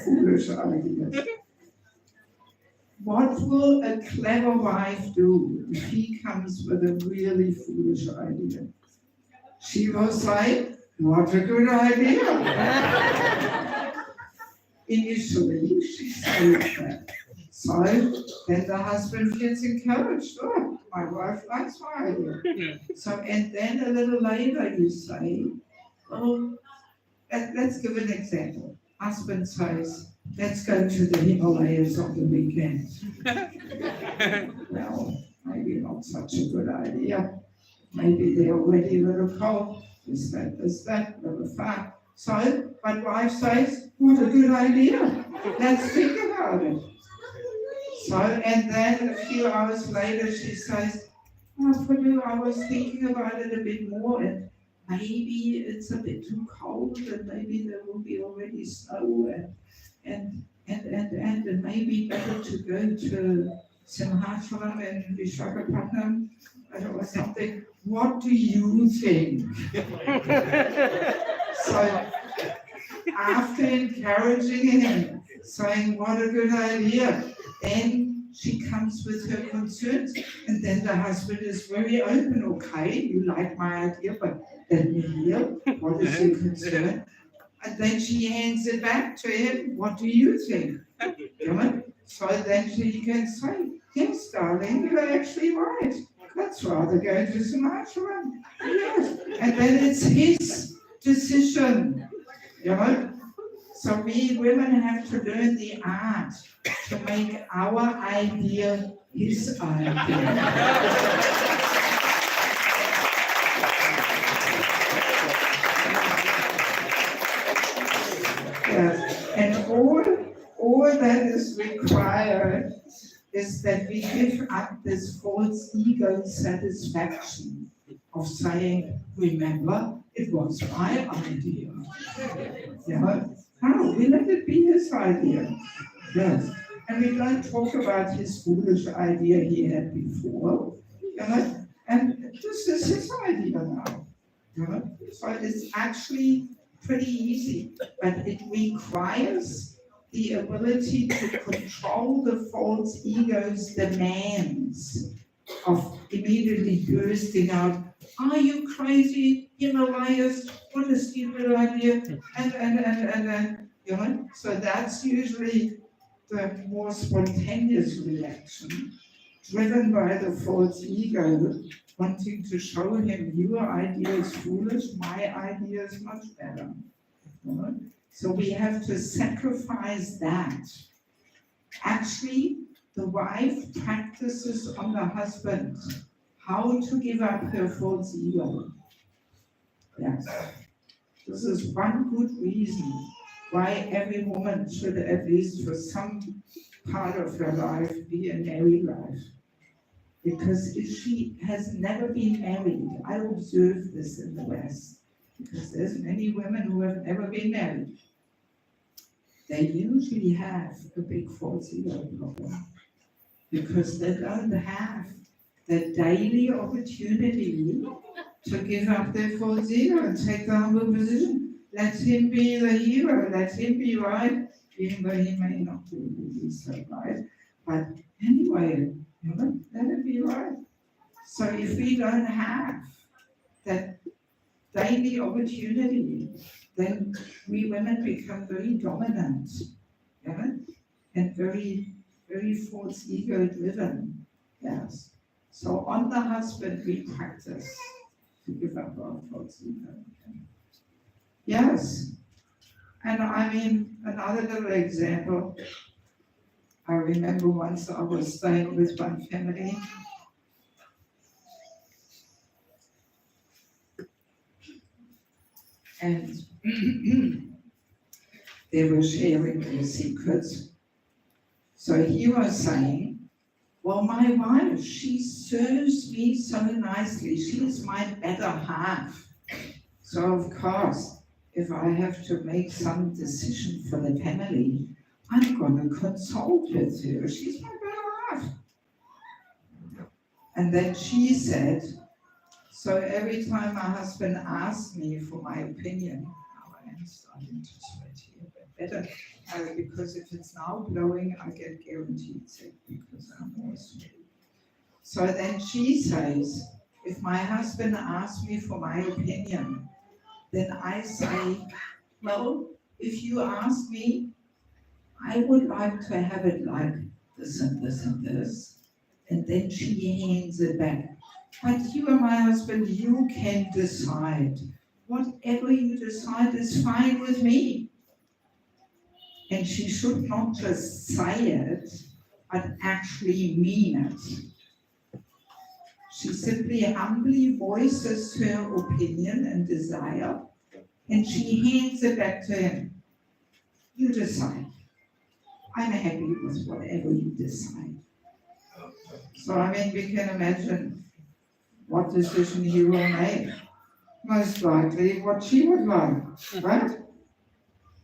foolish ideas. What will a clever wife do if he comes with a really foolish idea? She will say, what a good idea. Initially, she says that. So then the husband feels encouraged. Oh, my wife likes my idea. So, and then a little later you say, oh, let's give an example. Husband says, let's go to the Himalayas on the weekend. Well, maybe not such a good idea. Maybe they're already a little cold. This, that, a little far. So, but wife says, what a good idea. Let's think about it. So, and then a few hours later she says, oh, for you, I was thinking about it a bit more, and maybe it's a bit too cold, and maybe there will be already snow, and maybe better to go to Simhachalam and Vishakhapatnam or something. What do you think? So after encouraging him, saying what a good idea, then she comes with her concerns, and then the husband is very open. Okay, you like my idea, but let me hear, what is your concern? And then she hands it back to him. What do you think? So then she can say, yes, darling, you're actually right. Let's rather go to Sumatra. Yes. And then it's his decision. So we women have to learn the art to make our idea his idea. Yes. And all that is required is that we give up this false ego satisfaction of saying, remember, it was my idea. How? We let it be his idea. Yes. And we don't talk about his foolish idea he had before. And this is his idea now. So it's actually pretty easy, but it requires the ability to control the false ego's demands of immediately bursting out, are you crazy, Himalayas, what a stupid idea, and so that's usually the more spontaneous reaction, driven by the false ego, wanting to show him, your idea is foolish, my idea is much better. So we have to sacrifice that. Actually, the wife practices on the husband how to give up her false ego. Yes. This is one good reason why every woman should, at least for some part of her life, be a married life. Because if she has never been married, I observe this in the West, because there's many women who have never been married. They usually have a big false ego problem, because they don't have the daily opportunity to give up their false ego and take the humble position. Let him be the hero, let him be right, even though he may not be so right. But anyway, let him be right. So if we don't have that daily opportunity, then we women become very dominant, and very, very false ego driven. Yes. So on the husband, we practice to give up our false ego. Yes. And I mean, another little example. I remember once I was staying with one family. And they were sharing their secrets. So he was saying, well, my wife, she serves me so nicely. She is my better half. So of course, if I have to make some decision for the family, I'm going to consult with her. She's my better half. And then she said, so every time my husband asks me for my opinion, now I am starting to sweat here, but better, because if it's now blowing, I get guaranteed sick because I'm always sweaty. So then she says, if my husband asks me for my opinion, then I say, well, if you ask me, I would like to have it like this and this and this. And then she hands it back. But you are my husband, you can decide. Whatever you decide is fine with me. And she should not just say it, but actually mean it. She simply humbly voices her opinion and desire, and she hands it back to him. You decide. I'm happy with whatever you decide. So I mean, we can imagine what decision he will make. Most likely what she would like, right?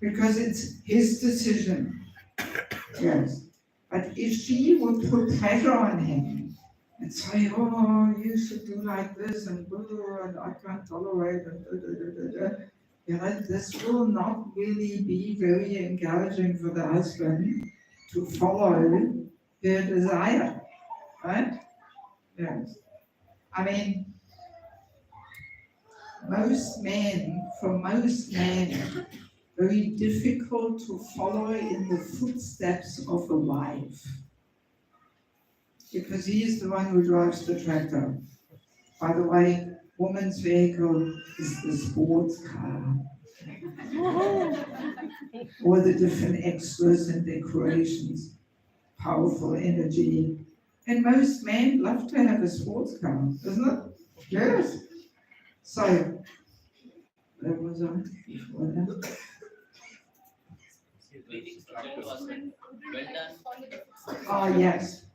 Because it's his decision. Yes. But if she would put pressure on him and say, oh, you should do like this and I can't tolerate and this will not really be very encouraging for the husband to follow her desire, right? Yes. I mean, for most men, very difficult to follow in the footsteps of a wife. Because he is the one who drives the tractor. By the way, woman's vehicle is the sports car. All the different extras and decorations, powerful energy. And most men love to have a sports car, isn't it? Yes. So, where was I before that? Oh, yes.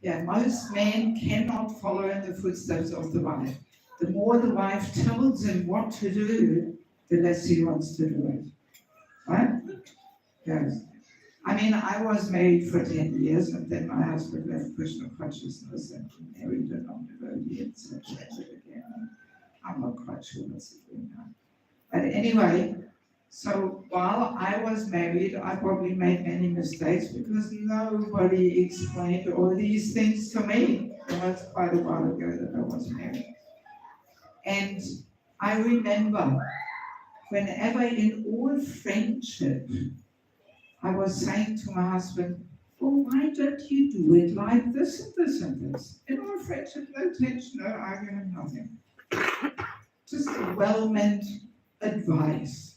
Yeah, most men cannot follow in the footsteps of the wife. The more the wife tells him what to do, the less he wants to do it. Right? Yes. I mean, I was married for 10 years, and then my husband left Krishna consciousness and married a non-devotee, etc. again. I'm not quite sure what's doing now. But anyway, so while I was married, I probably made many mistakes because nobody explained all these things to me. It was quite a while ago that I was married. And I remember whenever in all friendship, I was saying to my husband, well, why don't you do it like this and this and this? In all friendship, no tension, no argument, nothing. Just a well-meant advice.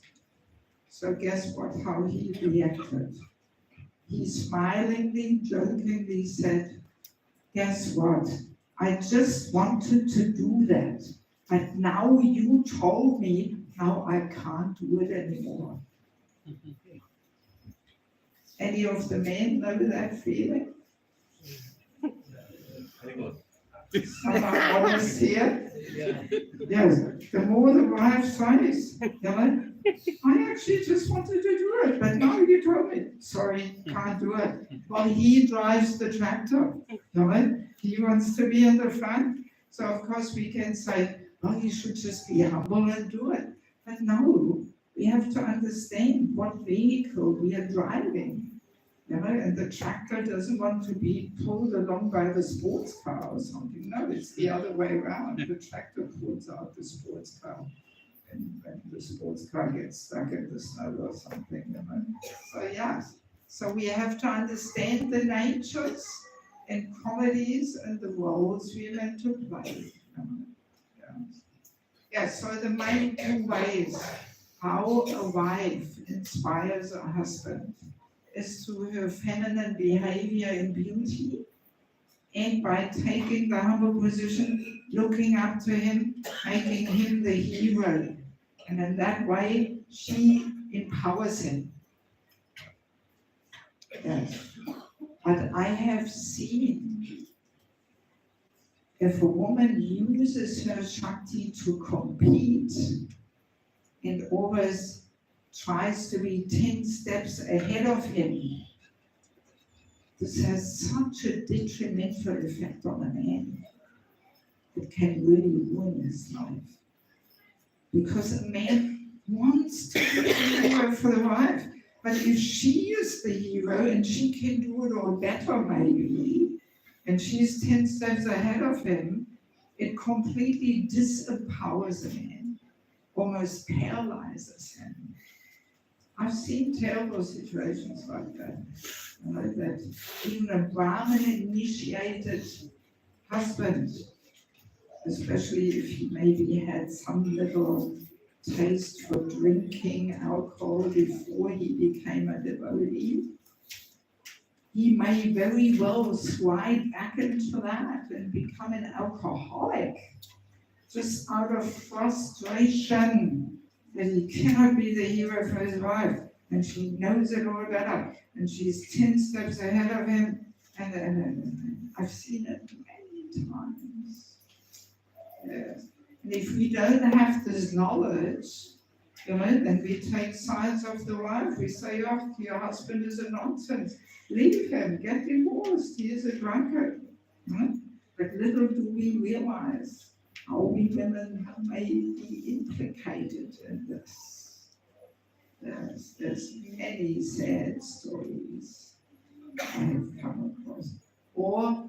So guess what, how he reacted? He smilingly, jokingly said, guess what, I just wanted to do that, but now you told me, now I can't do it anymore. Any of the men know that feeling? Someone honest here? Yes, the more the wife says, I actually just wanted to do it, but now you told me, sorry, can't do it. Well, he drives the tractor, he wants to be in the front. So of course we can say, oh, you should just be humble and do it. But no, we have to understand what vehicle we are driving. You know, and the tractor doesn't want to be pulled along by the sports car or something. No, it's the other way around. The tractor pulls out the sports car. And the sports car gets stuck in the snow or something, you know. So yeah, so we have to understand the natures and qualities and the roles we are meant to play. You know. Yeah, so the main two ways how a wife inspires a husband is through her feminine behavior and beauty, and by taking the humble position, looking up to him, making him the hero. And in that way, she empowers him. Yes. But I have seen if a woman uses her Shakti to compete and always tries to be 10 steps ahead of him, this has such a detrimental effect on a man. It can really ruin his life. Because a man wants to be the hero for the wife. But if she is the hero and she can do it all better maybe, and she's 10 steps ahead of him, it completely disempowers a man, almost paralyzes him. I've seen terrible situations like that. You know, that even a Brahmin-initiated husband, especially if he maybe had some little taste for drinking alcohol before he became a devotee, he may very well slide back into that and become an alcoholic, just out of frustration that he cannot be the hero for his wife, and she knows it all better, and she's 10 steps ahead of him, and I've seen it many times. Yes. And if we don't have this knowledge, you know, then we take sides of the wife. We say, oh, your husband is a nonsense. Leave him, get divorced, he is a drunkard. But little do we realize how we women may be implicated in this. There's many sad stories I have come across. Or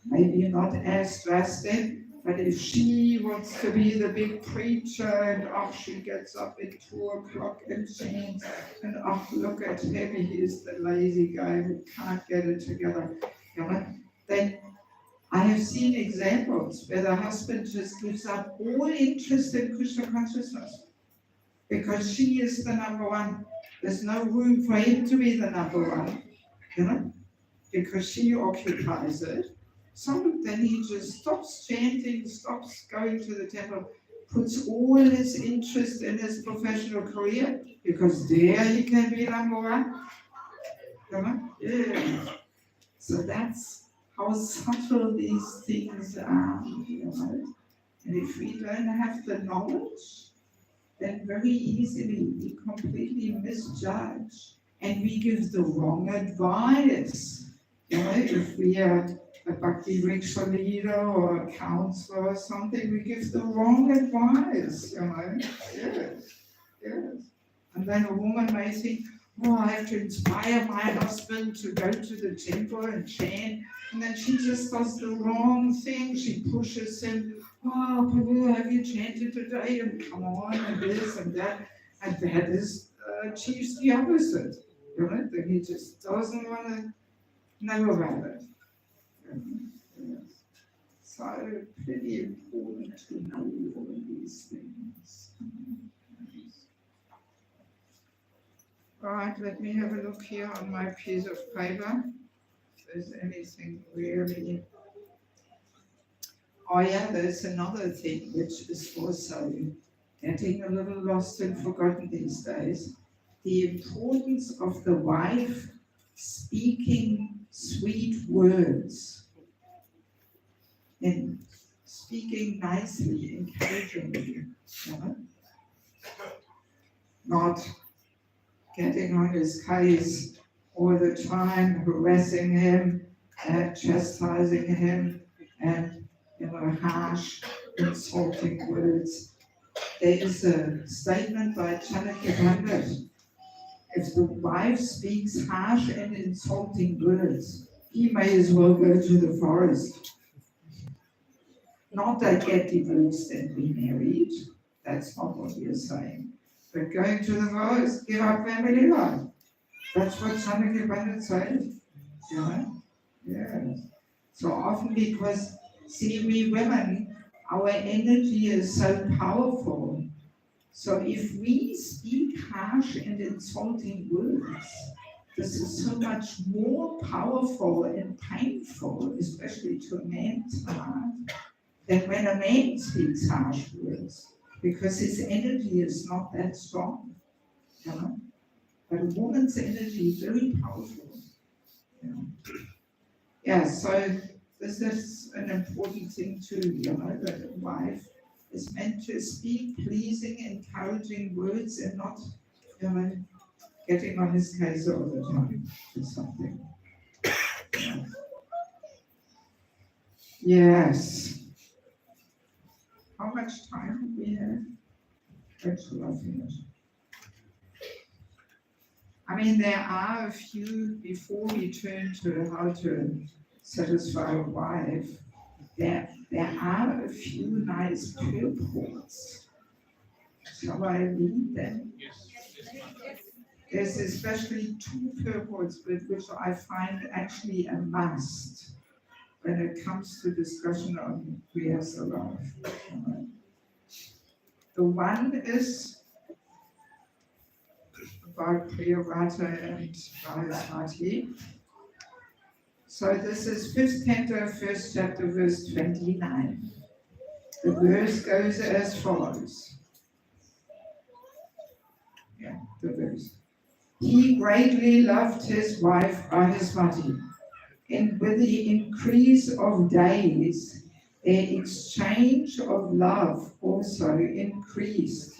maybe not as drastic, but if she wants to be the big preacher and she gets up at 2 o'clock and sings, and look at him, he's the lazy guy who can't get it together. You know, then I have seen examples where the husband just gives up all interest in Krishna consciousness because she is the number one. There's no room for him to be the number one, you know, because she occupies it. So then he just stops chanting, stops going to the temple, puts all his interest in his professional career, because there he can be number one. You know? Yeah. So that's how subtle these things are, you know. And if we don't have the knowledge, then very easily we completely misjudge and we give the wrong advice. You know, if we are a Bhakti rickshaw leader or a counselor or something, we give the wrong advice, you know. Yes, yes. And then a woman may think, oh, I have to inspire my husband to go to the temple and chant, and then she just does the wrong thing. She pushes him, oh, Prabhu, have you chanted today? And come on, and this and that. And that is achieves the opposite. You know, that he just doesn't want to know about it. Yes. So pretty important to know all of these things. All right, let me have a look here on my piece of paper. If there's anything really. Oh yeah, there's another thing which is also getting a little lost and forgotten these days. The importance of the wife speaking sweet words and speaking nicely, encouragingly, you know? Not getting on his case all the time, harassing him, chastising him and, harsh, insulting words. There is a statement by Chanakya Pandit. If the wife speaks harsh and insulting words, he may as well go to the forest. Not that get divorced and be married. That's not what we are saying. But going to the forest, give up family life. That's what Chanakya Pandit said. Yes. So often because, see, we women, our energy is so powerful. So if we speak harsh and insulting words, this is so much more powerful and painful, especially to a man's heart, than when a man speaks harsh words, because his energy is not that strong. But a woman's energy is very powerful. So this is an important thing too, that a wife is meant to speak pleasing, encouraging words and not, getting on his case all the time or something. Yes. How much time do we have? Actually, I'll finish. I mean, there are a few, before we turn to how to satisfy a wife, there are a few nice purports. Shall I read them? There's especially two purports which I find actually a must when it comes to discussion on Grihastha life. The one is about Priyavrata and Rahasmati. So this is 5th canto, 1st chapter, verse 29. The verse goes as follows. The verse. He greatly loved his wife Rahasmati, and with the increase of days, their exchange of love also increased.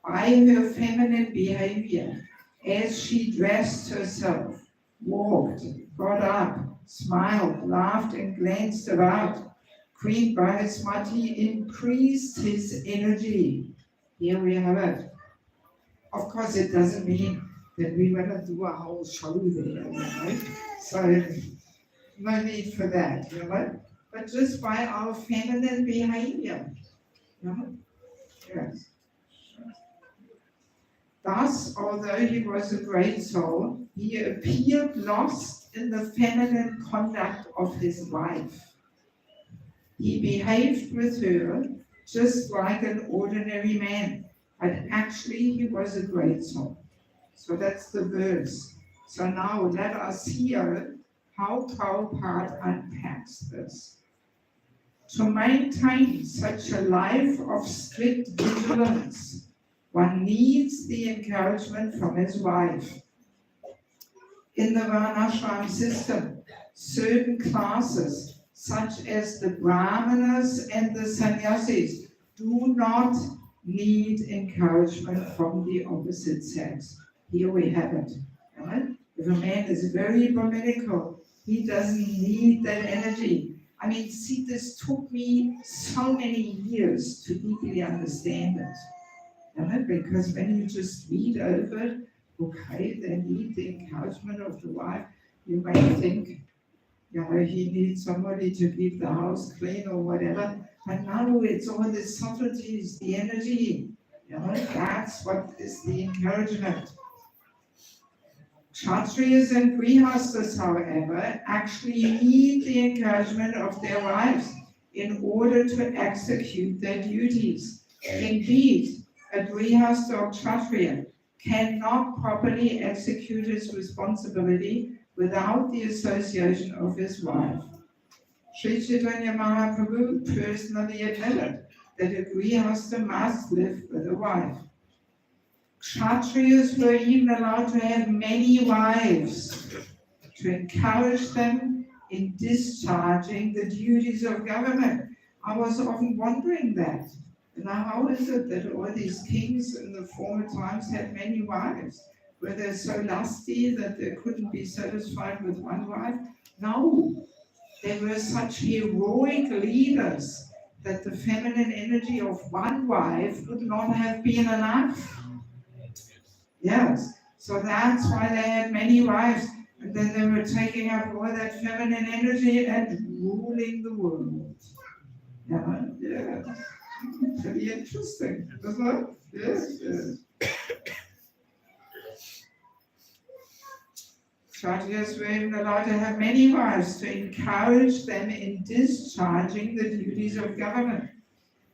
By her feminine behavior, as she dressed herself, walked, got up, smiled, laughed, and glanced about, Queen Rahasmati increased his energy. Here we have it. Of course, it doesn't mean that we want to do a whole show there, So, no need for that, But just by our feminine behavior, Yes. Thus, although he was a great soul, he appeared lost in the feminine conduct of his wife. He behaved with her just like an ordinary man, but actually he was a great soul. So that's the verse. So now let us hear how Prabhupada unpacks this. To maintain such a life of strict vigilance, one needs the encouragement from his wife. In the Varnashram system, certain classes, such as the Brahmanas and the Sannyasis, do not need encouragement from the opposite sex. Here we have it. Right? If a man is very Brahminical, he doesn't need that energy. I mean, see, this took me so many years to deeply understand it. Right? Because when you just read over, okay, they need the encouragement of the wife, you may think, he needs somebody to keep the house clean or whatever. But no, it's all the subtleties, the energy. That's what is the encouragement. Kshatriyas and Grihasthas, however, actually need the encouragement of their wives in order to execute their duties. Indeed, a Grihastha or Kshatriya cannot properly execute his responsibility without the association of his wife. Sri Chaitanya Mahaprabhu personally admitted that a Grihastha must live with a wife. Kshatriyas were even allowed to have many wives to encourage them in discharging the duties of government. I was often wondering that. Now, how is it that all these kings in the former times had many wives? Were they so lusty that they couldn't be satisfied with one wife? No, they were such heroic leaders that the feminine energy of one wife would not have been enough. Yes, so that's why they had many wives, and then they were taking up all that feminine energy and ruling the world. Yeah, yeah. Pretty interesting, isn't it? Yes, yes. Kshatriyas were even allowed to have many wives to encourage them in discharging the duties of government.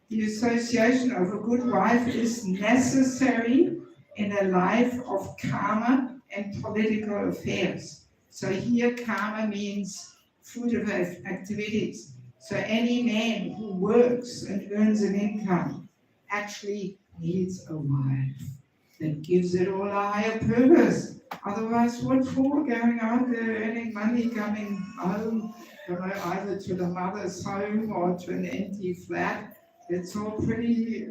The association of a good wife is necessary in a life of karma and political affairs. So here karma means fruit of activities. So any man who works and earns an income actually needs a wife that gives it all a higher purpose. Otherwise, what for? Going out there, earning money, coming home, either to the mother's home or to an empty flat. It's all pretty,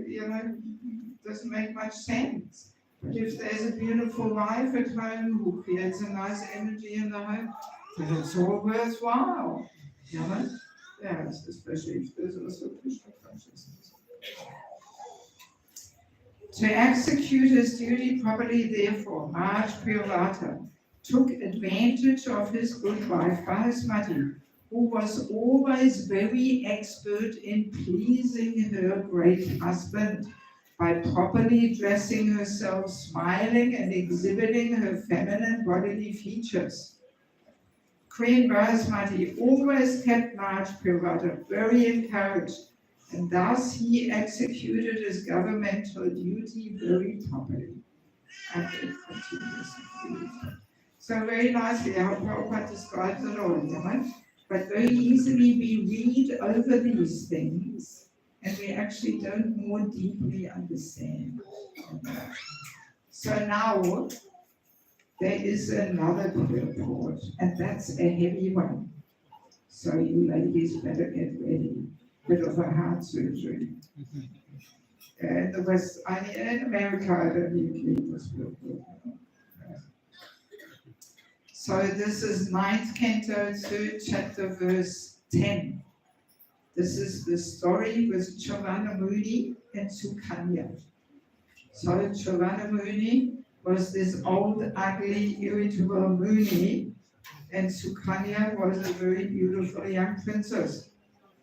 doesn't make much sense. But if there's a beautiful wife at home who creates a nice energy in the home, then it's all worthwhile. Yes, especially if there's also Krishna consciousness. To execute his duty properly, therefore, Maharaj Priyavata took advantage of his good wife Bahasmati, who was always very expert in pleasing her great husband by properly dressing herself, smiling and exhibiting her feminine bodily features. Queen Bahasmati always kept Maharaj Priyavata very encouraged, and thus he executed his governmental duty very properly. And it continues. So very nicely, how Prabhupada describes it all, right? But very easily we read over these things and we actually don't more deeply understand. So now there is another purport, and that's a heavy one. So you ladies better get ready. Bit of a heart surgery. In the West, in America, I don't usually was purport. So this is 9th canto, 3rd chapter, verse 10. This is the story with Chavana Muni and Sukanya. So Chavana Muni was this old, ugly, irritable Muni, and Sukanya was a very beautiful young princess.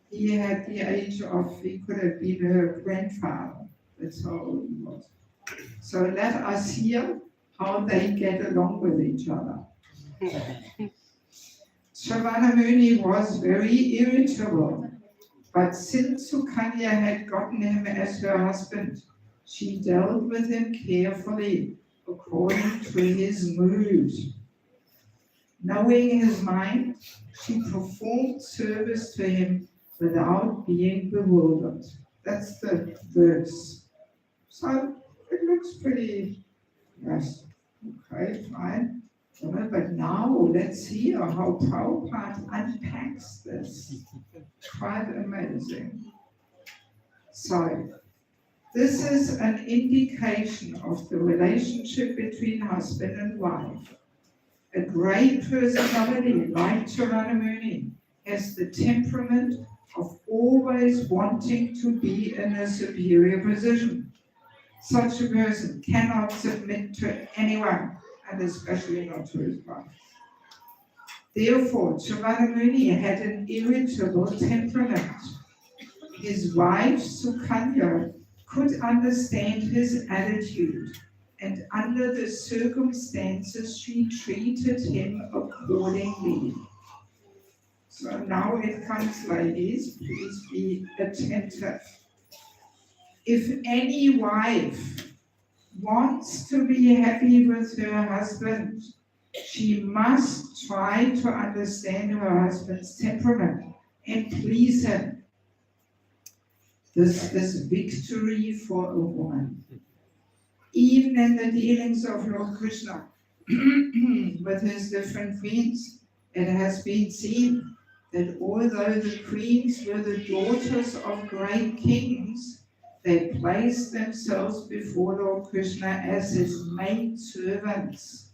He had the age of, he could have been her grandfather. That's how old he was. So let us hear how they get along with each other. Chavana Muni was very irritable, but since Sukanya had gotten him as her husband, she dealt with him carefully according to his mood. Knowing his mind, she performed service to him without being bewildered. That's the verse. So it looks pretty, yes, okay, fine. But now let's hear how Prabhupada unpacks this. Quite amazing. So this is an indication of the relationship between husband and wife. A great personality like Chavana Muni has the temperament of always wanting to be in a superior position. Such a person cannot submit to anyone, and especially not to his wife. Therefore, Chavana Muni had an irritable temperament. His wife, Sukanya, could understand his attitude, and under the circumstances, she treated him accordingly. So now it comes, ladies, please be attentive. If any wife wants to be happy with her husband, she must try to understand her husband's temperament and please him. This is victory for a woman. Even in the dealings of Lord Krishna with his different queens, it has been seen that although the queens were the daughters of great kings, They place themselves before Lord Krishna as his maid servants.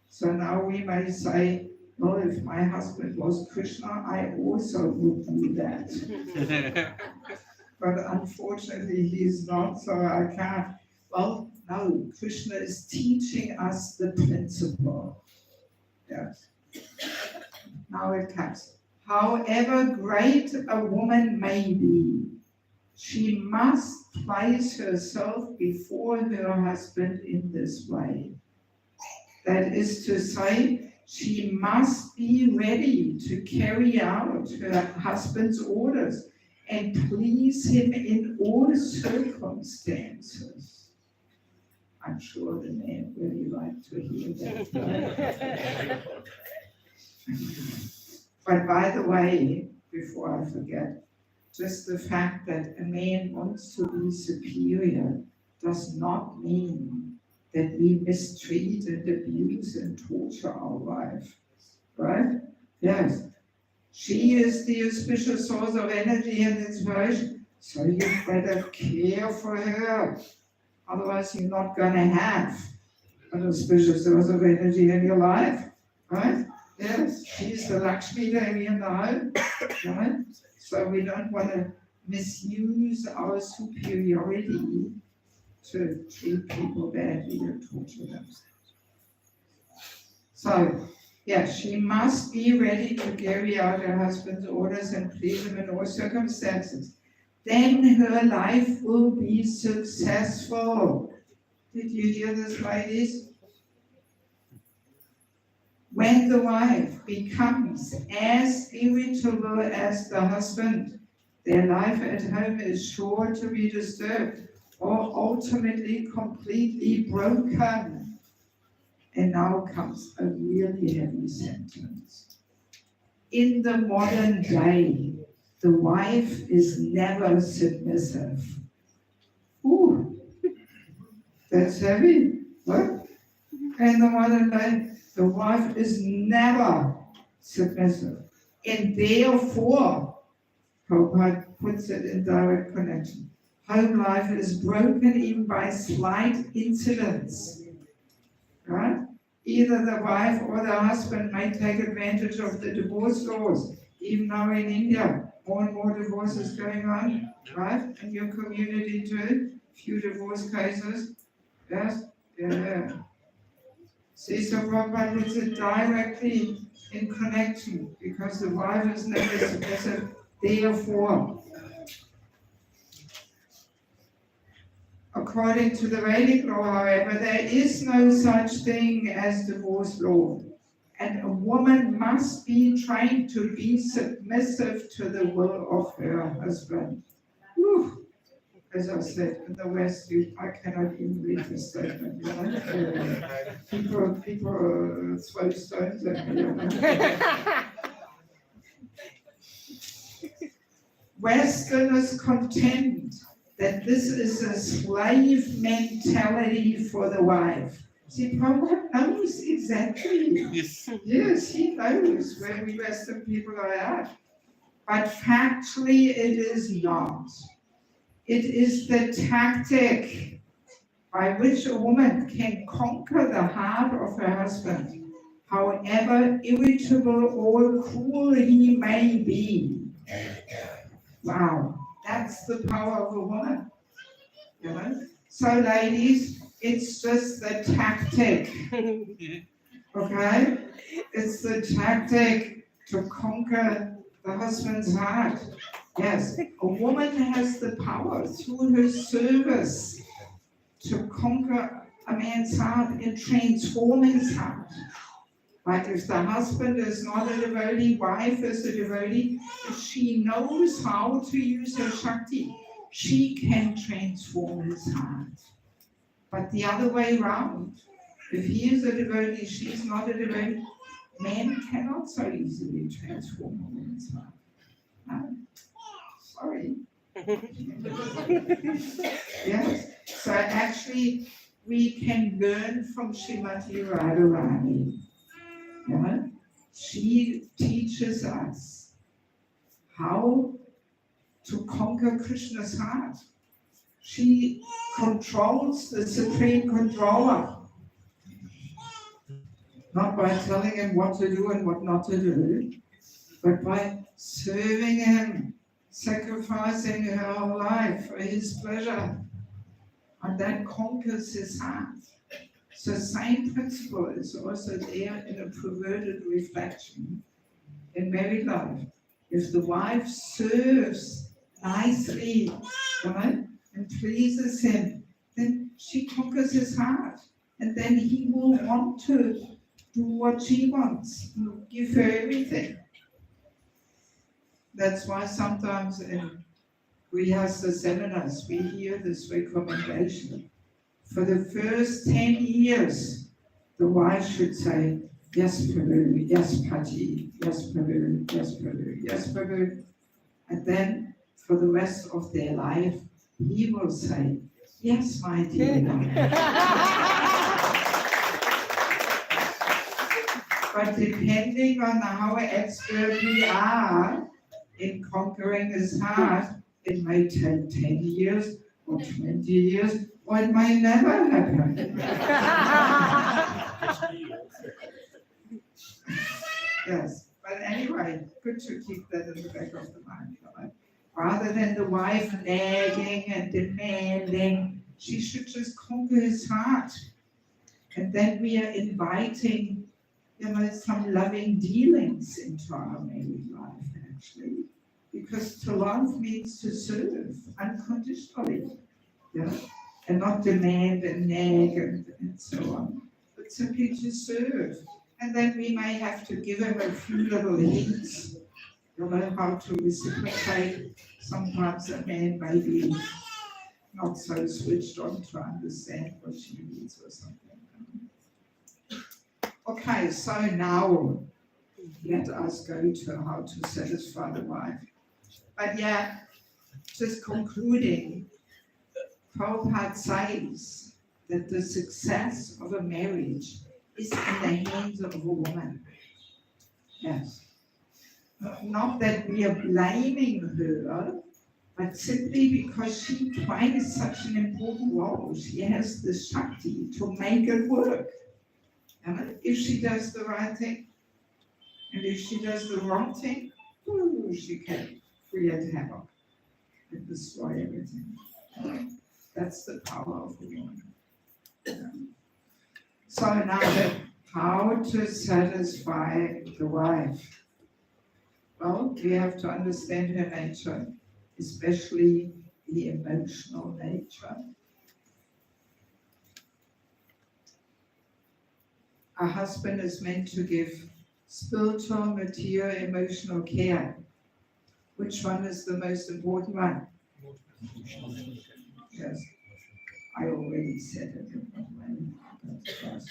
So now we may say, well, if my husband was Krishna, I also would do that. But unfortunately, he's not, so I can't. Well, no, Krishna is teaching us the principle. Yes. Now it comes. However great a woman may be, she must place herself before her husband in this way. That is to say, she must be ready to carry out her husband's orders and please him in all circumstances. I'm sure the men really like to hear that. But by the way, before I forget, just the fact that a man wants to be superior does not mean that we mistreat and abuse and torture our wife, right? Yes. She is the auspicious source of energy and inspiration, so you better care for her. Otherwise, you're not going to have an auspicious source of energy in your life, right? Yes, she's the Lakshmi Devi in the home, right? So we don't want to misuse our superiority to treat people badly or torture them. So, yeah, she must be ready to carry out her husband's orders and please him in all circumstances. Then her life will be successful. Did you hear this, ladies? When the wife becomes as irritable as the husband, their life at home is sure to be disturbed or ultimately completely broken. And now comes a really heavy sentence. In the modern day, the wife is never submissive. Ooh, that's heavy. What? In the modern day, the wife is never submissive. And therefore, Prabhupada puts it in direct connection. Home life is broken even by slight incidents. Right? Either the wife or the husband may take advantage of the divorce laws, even now in India, more and more divorces going on, right? In your community too, few divorce cases. Yes? Yeah. See, so Prabhupada puts it directly in connection because the wife is never submissive, therefore. According to the Vedic law, however, there is no such thing as divorce law. And a woman must be trained to be submissive to the will of her husband. Whew. As I said, in the West, I cannot even read the statement. You know? People throw stones at me. You know? Westerners contend that this is a slave mentality for the wife. See, Prabhupada knows exactly. Yes, he knows where we Western people are at. But factually, it is not. It is the tactic by which a woman can conquer the heart of her husband, however irritable or cruel he may be. Wow. That's the power of a woman, you know? So ladies, it's just the tactic, okay? It's the tactic to conquer the husband's heart. Yes, a woman has the power through her service to conquer a man's heart and transform his heart. Like if the husband is not a devotee, wife is a devotee, if she knows how to use her Shakti, she can transform his heart. But the other way around, if he is a devotee, she's not a devotee, man cannot so easily transform a woman's heart. No. Sorry. Yes. So actually, we can learn from Srimati Radharani. Yeah? She teaches us how to conquer Krishna's heart. she controls the supreme controller. Not by telling him what to do and what not to do, but by serving him, sacrificing her whole life for his pleasure. And that conquers his heart. So same principle is also there in a perverted reflection in married life. If the wife serves nicely, right, and pleases him, then she conquers his heart. And then he will want to do what she wants, give her everything. That's why sometimes in Grihastha seminars, we hear this recommendation. For the first 10 years, the wife should say, yes, Prabhu, yes, Pati, yes, Prabhu, yes, Prabhu, yes, Prabhu. And then for the rest of their life, he will say, yes, my dear love. But depending on how expert we are in conquering his heart, it may take 10 years or 20 years, or it may never happen. Yes, but anyway, good to keep that in the back of the mind. Right? Rather than the wife nagging and demanding, she should just conquer his heart. And then we are inviting, some loving dealings into our married life, actually. Because to love means to serve unconditionally, and not demand and nag and so on, but simply to serve. And then we may have to give him a few little hints, how to reciprocate. Sometimes a man may be not so switched on to understand what she needs or something. Okay, so now let us go to how to satisfy the wife. But yeah, just concluding, Prabhupada says that the success of a marriage is in the hands of a woman. Yes. Not that we are blaming her, but simply because she plays such an important role. She has the Shakti to make it work. And if she does the right thing, and if she does the wrong thing, she can create havoc and destroy everything. That's the power of a woman. So now, how to satisfy the wife? Well, we have to understand her nature, especially the emotional nature. A husband is meant to give spiritual, material, emotional care. Which one is the most important one? Yes, I already said it in one way, but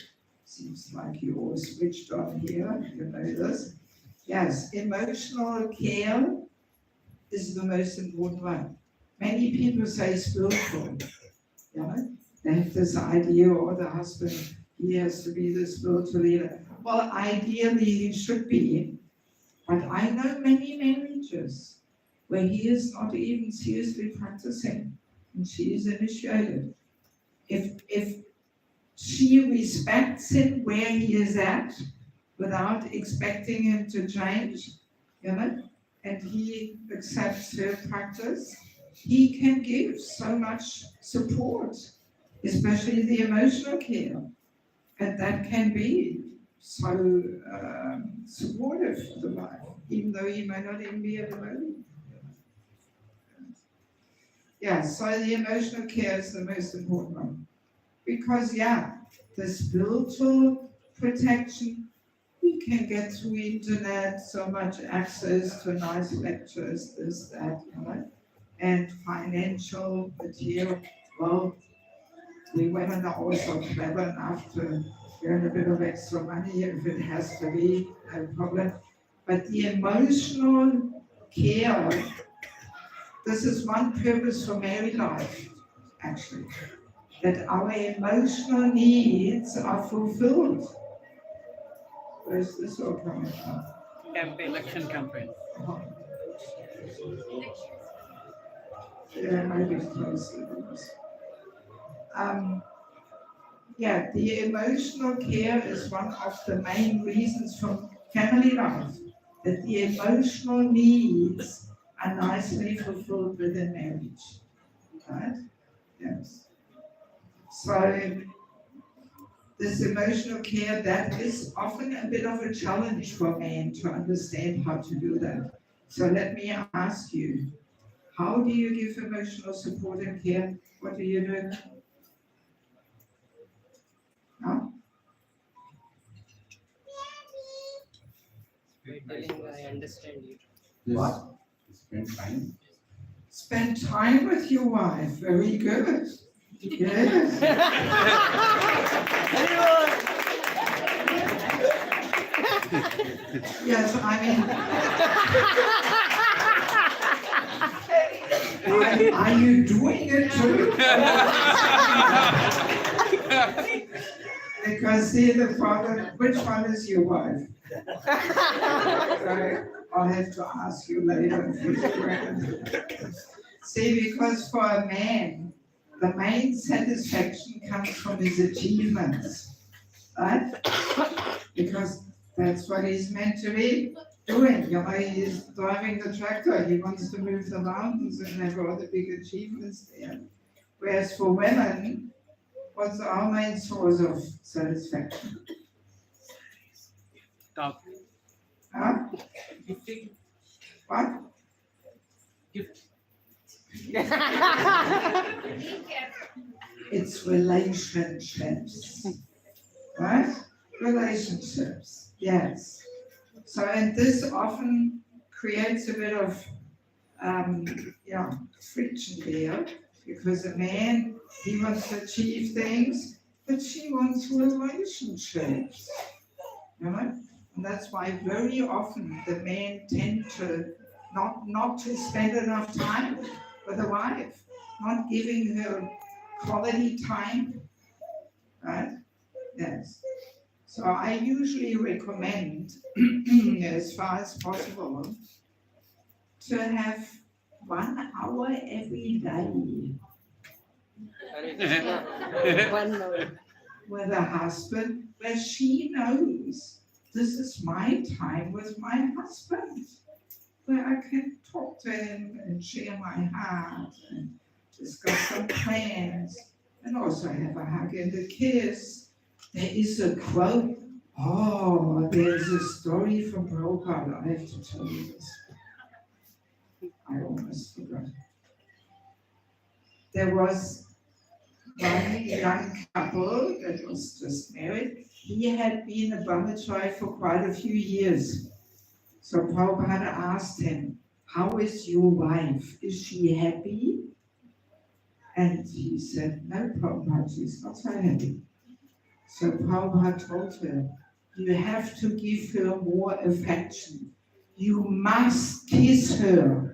seems like you all switched on here, you know this. Yes, emotional care is the most important one. Many people say spiritual, they have this idea, or the husband, he has to be the spiritual leader. Well, ideally he should be, but I know many marriages where he is not even seriously practicing and she is initiated. If she respects him where he is at without expecting him to change, and he accepts her practice, he can give so much support, especially the emotional care. And that can be so supportive for the wife, even though he may not even be at the moment. Yeah, so the emotional care is the most important one. Because, the spiritual protection, we can get through internet, so much access to nice lectures, this, that, and financial material. Well, we women are also clever enough to earn a bit of extra money if it has to be, no problem. But the emotional care, this is one purpose for married life, actually, that our emotional needs are fulfilled. Where's this all coming from? Election campaign. maybe closely. Yeah, the emotional care is one of the main reasons from family life, that the emotional needs are nicely fulfilled within marriage, right? Yes. So this emotional care, that is often a bit of a challenge for men to understand how to do that. So let me ask you, how do you give emotional support and care? What do you do? Huh? I understand you. What? Spend time. Spend time with your wife. Very good. Yes. Yes, I mean, are you doing it too? Because see the father, which one is your wife? I'll have to ask you later. See, because for a man, the main satisfaction comes from his achievements, right? Because that's what he's meant to be doing. You know, he's driving the tractor, he wants to move the mountains and have all the big achievements there. Whereas for women, what's our main source of satisfaction? Talk. Huh? Gifting. What? Gift. It's relationships, right? Relationships, yes. So, and this often creates a bit of, friction there, because a man, he wants to achieve things, but she wants relationships, you know? And that's why very often the men tend to not to spend enough time with the wife, not giving her quality time, right? Yes. So I usually recommend, as far as possible, to have 1 hour every day with a husband where she knows this is my time with my husband, where I can talk to him and share my heart and discuss some plans and also have a hug and a kiss. There is a quote. Oh, there's a story from Prabhupada. I have to tell you this. I almost forgot. There was one young couple that was just married. He had been a brahmachari for quite a few years. So Prabhupada asked him, how is your wife? Is she happy? And he said, no, Prabhupada, she's not so happy. So Prabhupada told her, you have to give her more affection. You must kiss her.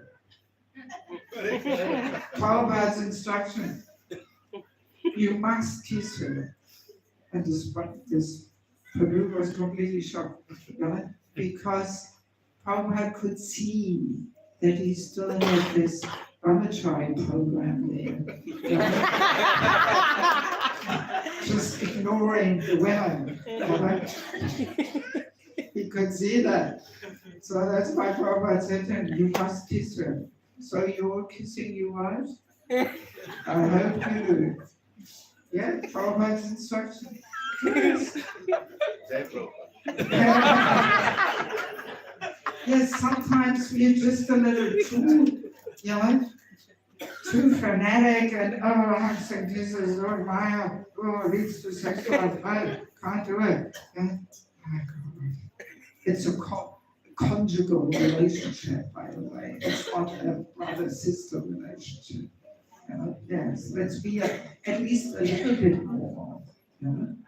Prabhupada's instruction. You must kiss her. And this Prabhu was completely shocked, right? Because Prabhupada could see that he still had this brahmachari program there. Just ignoring the women. Right? He could see that. So that's why Prabhupada said to him, you must kiss her. So you're kissing your wife? I hope you do. Yeah, Prabhupada's instruction. Yes. Yes, sometimes we're just a little too, too fanatic and hugs and kisses, Maya, leads to sexual, I can't do it. And, it's a conjugal relationship, by the way. It's not a brother-sister relationship. Yes, let's be at least a little bit more,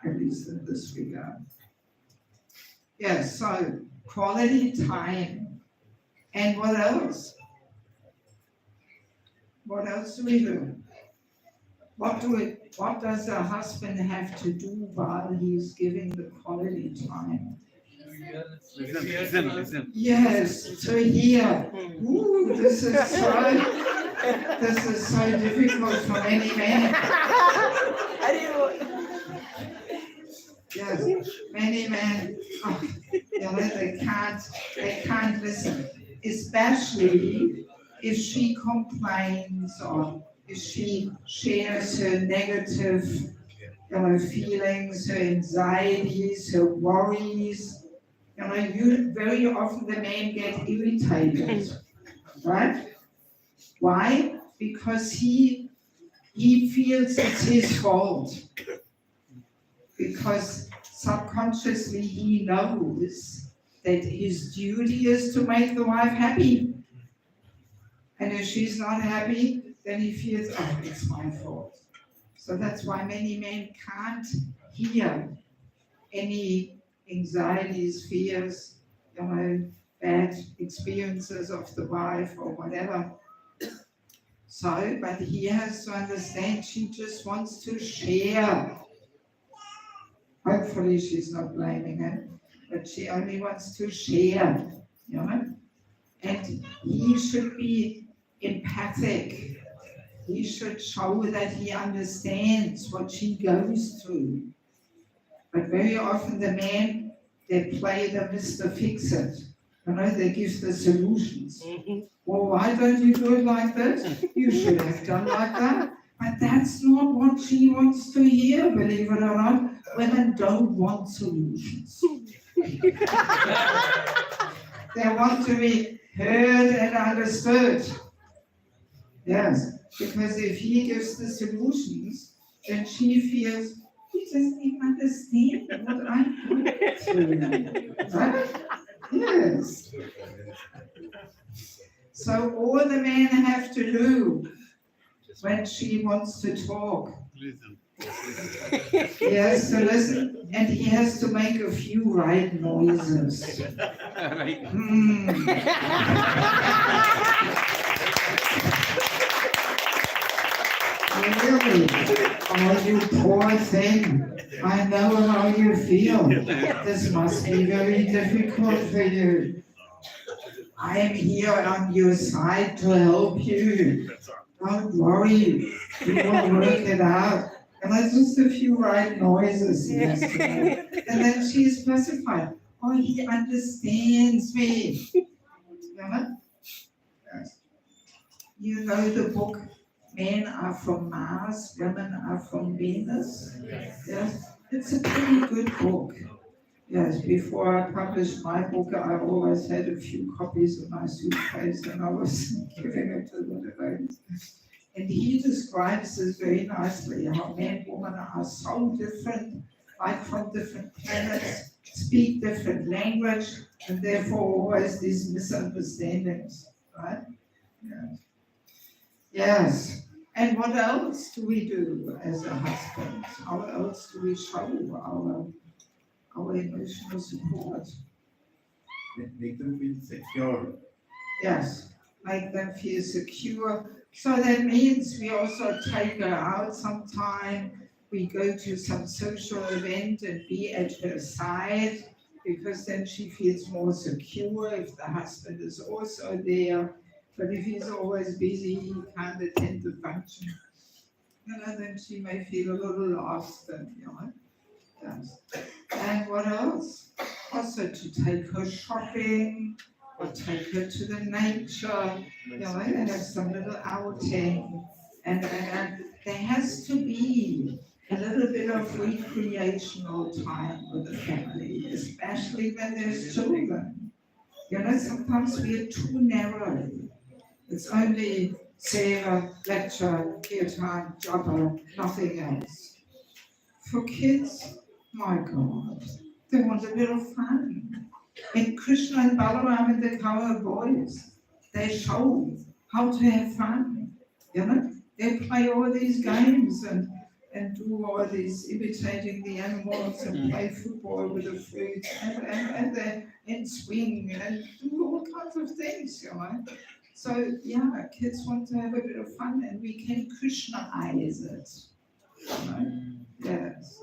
at least in this regard. Yes, so quality time. And what else? What else do we do? What does a husband have to do while he's giving the quality time? Listen. Yes, to hear. Ooh, this is so This is so difficult for many men. Yes, many men, they can't listen, especially if she complains or if she shares her negative, feelings, her anxieties, her worries. Very often the men get irritated, right? Why? Because he feels it's his fault. Because subconsciously he knows that his duty is to make the wife happy. And if she's not happy, then he feels, oh, it's my fault. So that's why many men can't hear any anxieties, fears, bad experiences of the wife or whatever. So, but he has to understand she just wants to share. Hopefully she's not blaming him, but she only wants to share, and he should be empathic. He should show that he understands what she goes through. But very often the men, they play the Mr. Fix-It. They give the solutions. Well, why don't you do it like this? You should have done like that. But that's not what she wants to hear, believe it or not. Women don't want solutions. They want to be heard and understood. Yes, because if he gives the solutions, then she feels he doesn't even understand what I'm going through. Right? Yes. So all the men have to do when she wants to talk. He has to listen, and he has to make a few right noises. Really? Oh, you poor thing. I know how you feel. This must be very difficult for you. I am here on your side to help you. Don't worry. We will work it out. And that's just a few right noises he has to make. And then she's pacified. Oh, he understands me. Yes. You know the book, Men Are From Mars, Women Are From Venus? Yes. It's a pretty good book. Yes, before I published my book, I always had a few copies in my suitcase and I was giving it to the ladies. And he describes this very nicely, how men and women are so different, like from different planets, speak different language, and therefore always these misunderstandings, right? Yes. Yes. And what else do we do as a husband? How else do we show our emotional support? Make them feel secure. Yes, make them feel secure. So that means we also take her out sometime. We go to some social event and be at her side, because then she feels more secure if the husband is also there. But if he's always busy, he can't attend the function. Then she may feel a little lost, and yes. And what else? Also to take her shopping, or take her to the nature, and have some little outing. And there has to be a little bit of recreational time with the family, especially when there's children. Sometimes we are too narrow. It's only Sarah, lecture, kirtan, japa, nothing else. For kids, my God, they want a little fun. And Krishna and Balaram and the cowboys, they show how to have fun. They play all these games and do all these imitating the animals and play football with the fruit and swing and do all kinds of things, So kids want to have a bit of fun, and we can Krishnaize it. Yes.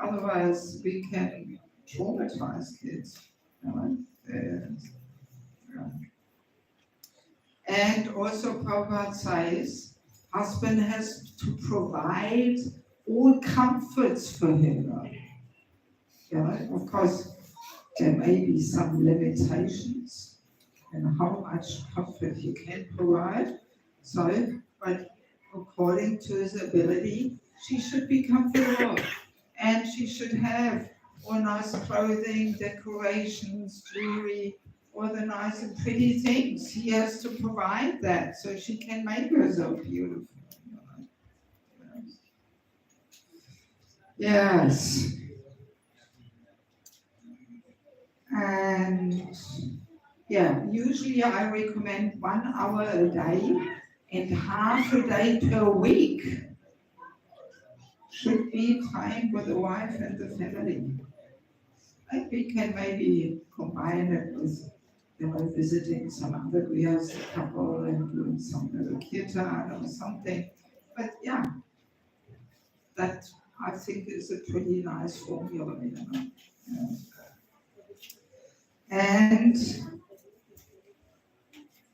Otherwise, we can traumatize kids. Yes. And also Prabhupada says, husband has to provide all comforts for her. Of course, there may be some limitations in how much comfort he can provide. So, but according to his ability, she should be comfortable. And she should have all nice clothing, decorations, jewelry, all the nice and pretty things. He has to provide that so she can make herself beautiful. Yes. And yeah, usually I recommend 1 hour a day and half a day per week should be time with the wife and the family. And we can maybe combine it with visiting some other Grihas couple and doing some little kirtan or something. But yeah, that I think is a pretty nice formula. Yeah. And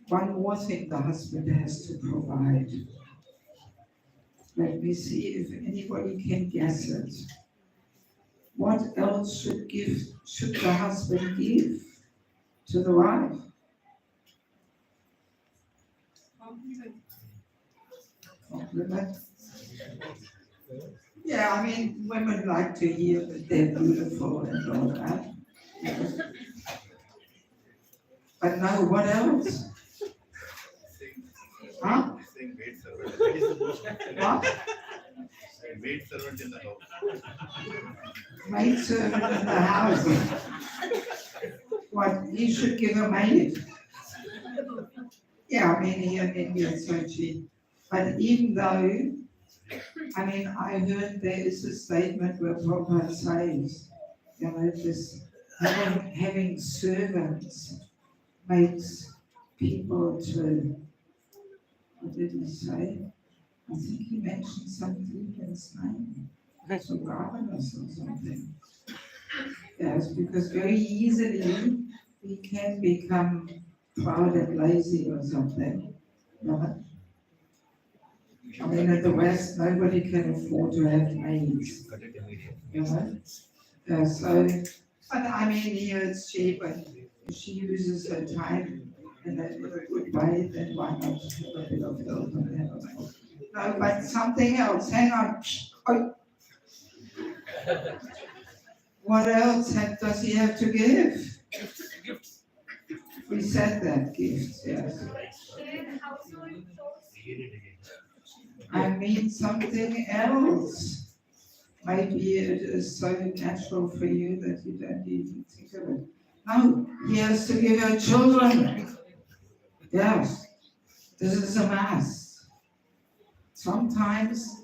one more thing the husband has to provide. Let me see if anybody can guess it. What else should the husband give to the wife? Compliment. Yeah, I mean, women like to hear that they're beautiful and all that. But no, what else? Huh? Saying maid servant. What? Maid servant in the house. Maid servant in the house. What, he should give a maid? Yeah, I mean, here in India it's so cheap. But even though, I mean, I heard there is a statement where Prabhupada says, this having servants makes people to, what did he say? I think he mentioned some deacon's name, so governors or something. Yes, because very easily we can become proud and lazy or something. Right? I mean, in the West, nobody can afford to have maids. So, but I mean, here it's cheap, and if she uses her time in a good way, then why not have a bit of help and have a help? No, but something else. Hang on. Oh. What else does he have to give? We said that gifts, yes. I mean something else. Maybe it is so natural for you that you don't even think of it. No, he has to give her children. Yes, this is a must. Sometimes,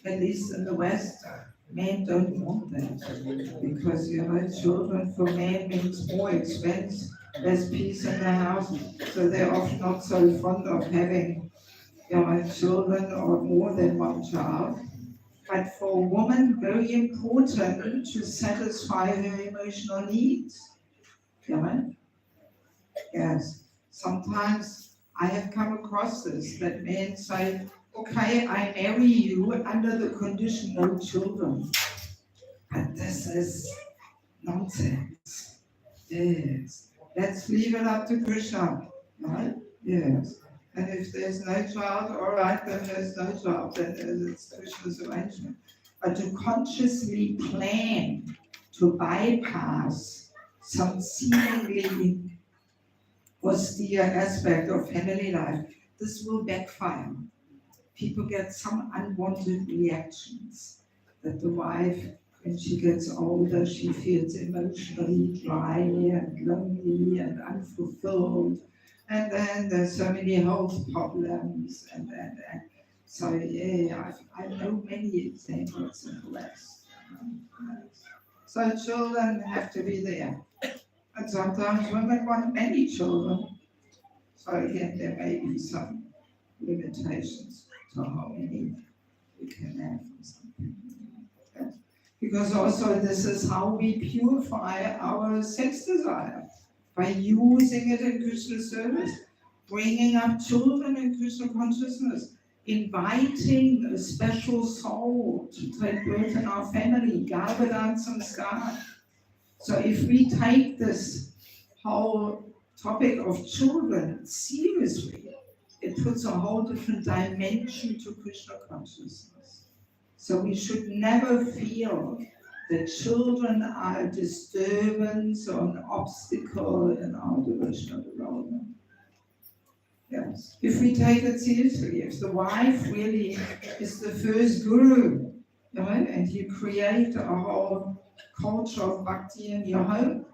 at least in the West, men don't want that because children for men means more expense, less peace in the house, so they're often not so fond of having children or more than one child. But for a woman, very important to satisfy her emotional needs. Yes. Sometimes I have come across this, that men say, okay, I marry you under the condition no children. But this is nonsense. Yes. Let's leave it up to Krishna. Right? Yes. And if there's no child, all right, then there's no child, then it's Krishna's arrangement. But to consciously plan to bypass some seemingly austere aspect of family life, this will backfire. People get some unwanted reactions that the wife, when she gets older, she feels emotionally dry and lonely and unfulfilled. And then there's so many health problems, and so yeah, I know many examples in the West. So children have to be there, and sometimes women want many children. So again, there may be some limitations to how many we can have or something. Okay? Because also this is how we purify our sex desire. By using it in Krishna's service. bringing up children in Krishna consciousness, inviting a special soul to take birth in our family, Garbhadan Samskar. So if we take this whole topic of children seriously, it puts a whole different dimension to Krishna consciousness. So we should never feel that children are a disturbance or an obstacle in our devotional development. Yes. If we take it seriously, if the wife really is the first guru, you know, and you create a whole culture of bhakti in your home,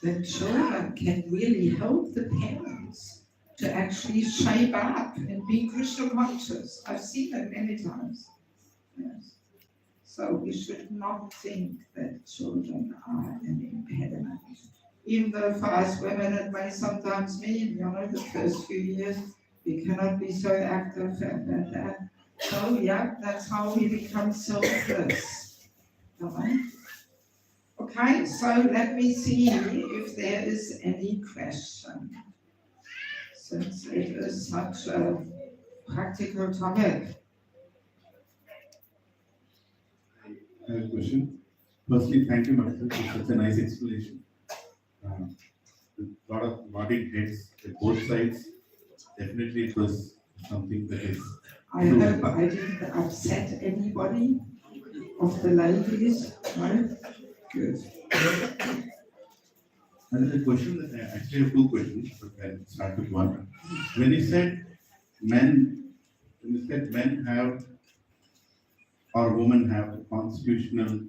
then children can really help the parents to actually shape up and be Krishna conscious. I've seen it many times. Yes. So we should not think that children are an impediment. Even though for us women it may sometimes mean, you know, the first few years we cannot be so active and that. So yeah, that's how we become selfless. Right? Okay, so let me see if there is any question. Since it is such a practical topic. I have a question. Firstly, thank you, Master, for such a nice explanation. With a lot of nodding heads at both sides. Definitely, it was something that is. I hope I didn't upset anybody of the ladies, right? Good. And the question that I actually have two questions, but I'll start with one. When you said men have or women have a constitutional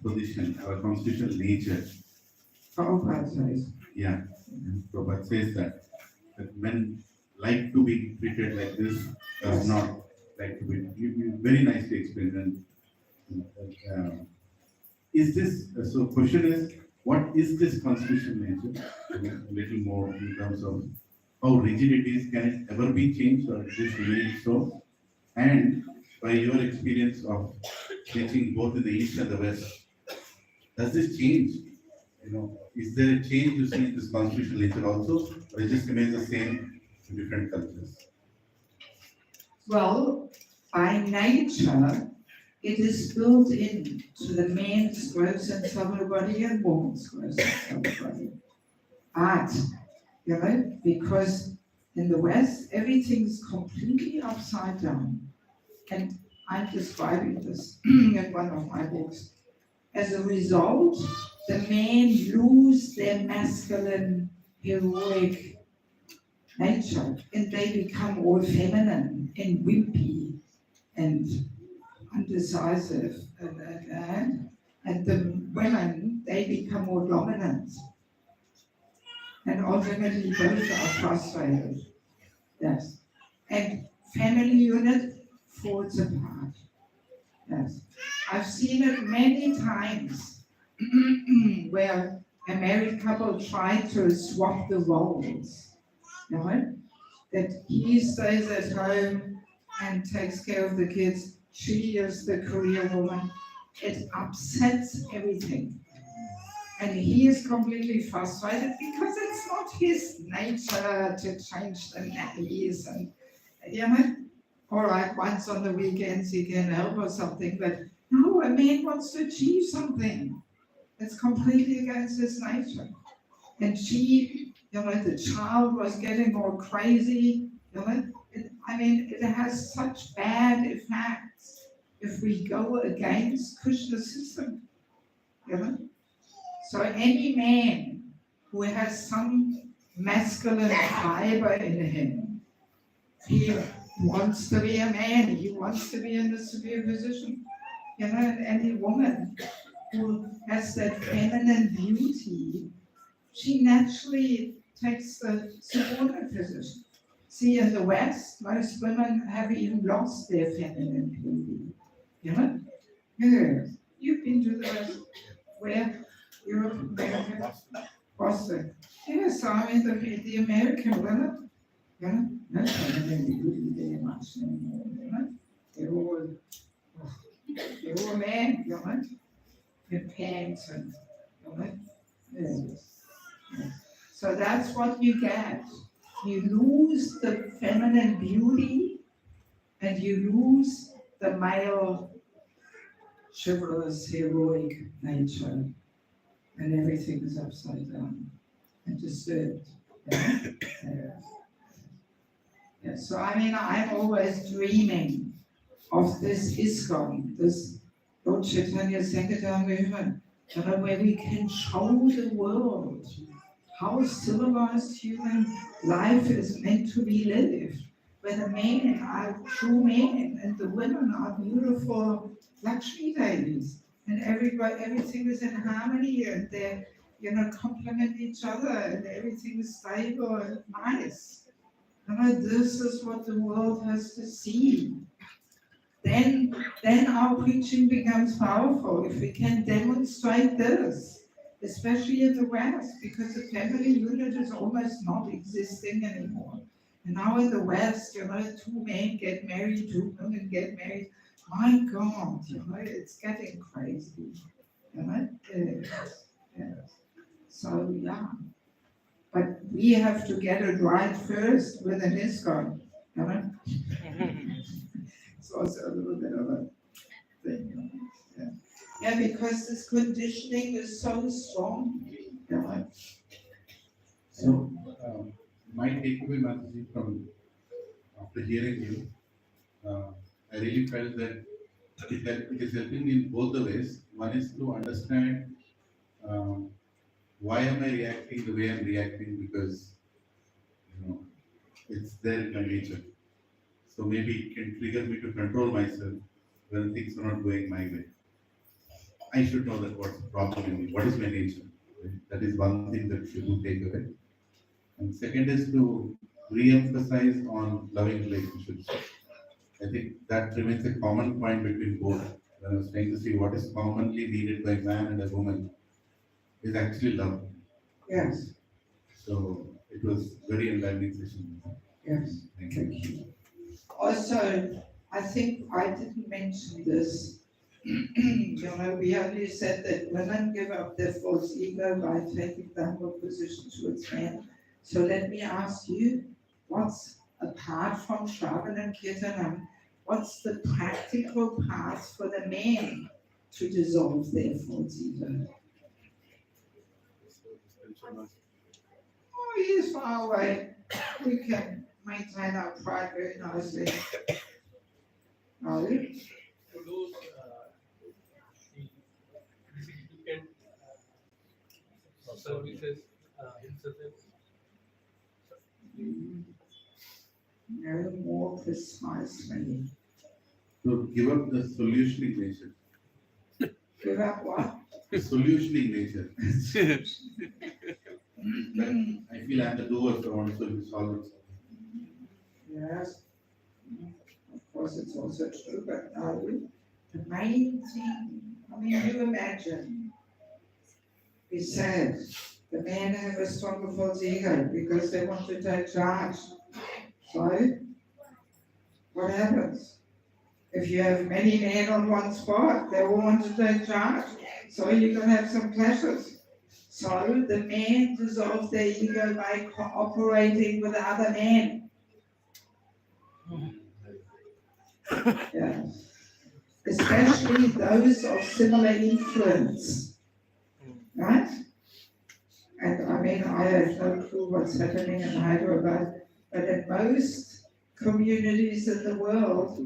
position or a constitutional nature. Prabhupada says. Yeah, Prabhupada says that men like to be treated like this, does not like to be. You very nicely explained. And, is this so? Question is, what is this constitutional nature? A little more in terms of how rigid it is. Can it ever be changed, or is this really so? And by your experience of teaching both in the East and the West, does this change? You know, is there a change you see in this constitutional nature also, or it just remains the same in different cultures? Well, by nature, it is built into the man's gross and subtle body and woman's gross and subtle body. But, you know, because in the West, everything's completely upside down. And I'm describing this in one of my books. As a result, the men lose their masculine, heroic nature, and they become all feminine and wimpy and undecisive, and the women, they become more dominant. And ultimately both are frustrated. Yes. And family unit falls apart. Yes. I've seen it many times where a married couple try to swap the roles. You know? That he stays at home and takes care of the kids. She is the career woman. It upsets everything. And he is completely frustrated because it's not his nature to change the nappies and, you know, all right, once on the weekends he can help or something, but no, a man wants to achieve something. It's completely against his nature. And she, you know, the child was getting more crazy, you know. It has such bad effects if we go against Krishna's system, you know. So any man who has some masculine fiber in him, he wants to be a man, he wants to be in a severe position. You know, and any woman who has that feminine beauty, she naturally takes the subordinate position. See, in the West, most women have even lost their feminine beauty. You know? Yes. You've been to the West. Where? Europe, America, Boston. Yes, I mean, the American women, you know, no feminine beauty very much anymore, you know? They're all men, you know? In pants and, you know? Yes. Yes. So that's what you get. You lose the feminine beauty and you lose the male chivalrous, heroic nature, and everything is upside down and disturbed. Yeah. Yeah. Yeah. So I mean, I'm always dreaming of this ISKCON, this Lord Chaitanya Sankirtan movement, where we can show the world how civilized human life is meant to be lived, where the men are true men and the women are beautiful Lakshmi ladies, and everything is in harmony, and they, complement each other, and everything is stable and nice. This is what the world has to see. Then our preaching becomes powerful if we can demonstrate this, especially in the West, because the family unit is almost not existing anymore. And now in the West, two men get married, two women get married. My God, it's getting crazy. Yes. So yeah, but we have to get it right first with an ISKCON. It's also a little bit of a thing. Yeah, because this conditioning is so strong. So, my takeaway, Mataji, from after hearing you, I really felt that it is helping me in both the ways. One is to understand why am I reacting the way I'm reacting, because it's there in my nature. So maybe it can trigger me to control myself when things are not going my way. I should know that what's the problem in me, what is my nature. Right? That is one thing that you do take away. And second is to re-emphasize on loving relationships. I think that remains a common point between both. When I was trying to see what is commonly needed by a man and a woman is actually love. Yes, So it was very enlightening session. yes. Thank you. Also, I think I didn't mention this. We only said that women give up their false ego by taking the humble position towards men. So let me ask you, what's, apart from Shravan and Kirtanam, what's the practical path for the men to dissolve their false ego? Oh, he is far away. We can maintain our pride very nicely. No? To lose the significant services, instances. No more precisely. So give up the solutioning nature. Give up what? The solutioning nature. That I feel I have to do what I want to solve it. Yes. Of course, it's also true, but no, the main thing, you imagine, we said the men have a stronger false ego because they want to take charge. So, what happens? If you have many men on one spot, they all want to take charge. So you're going to have some clashes. So the men dissolve their ego by cooperating with other men. Yeah. Especially those of similar influence. Right? And I have no clue what's happening in Hyderabad, but in most communities in the world,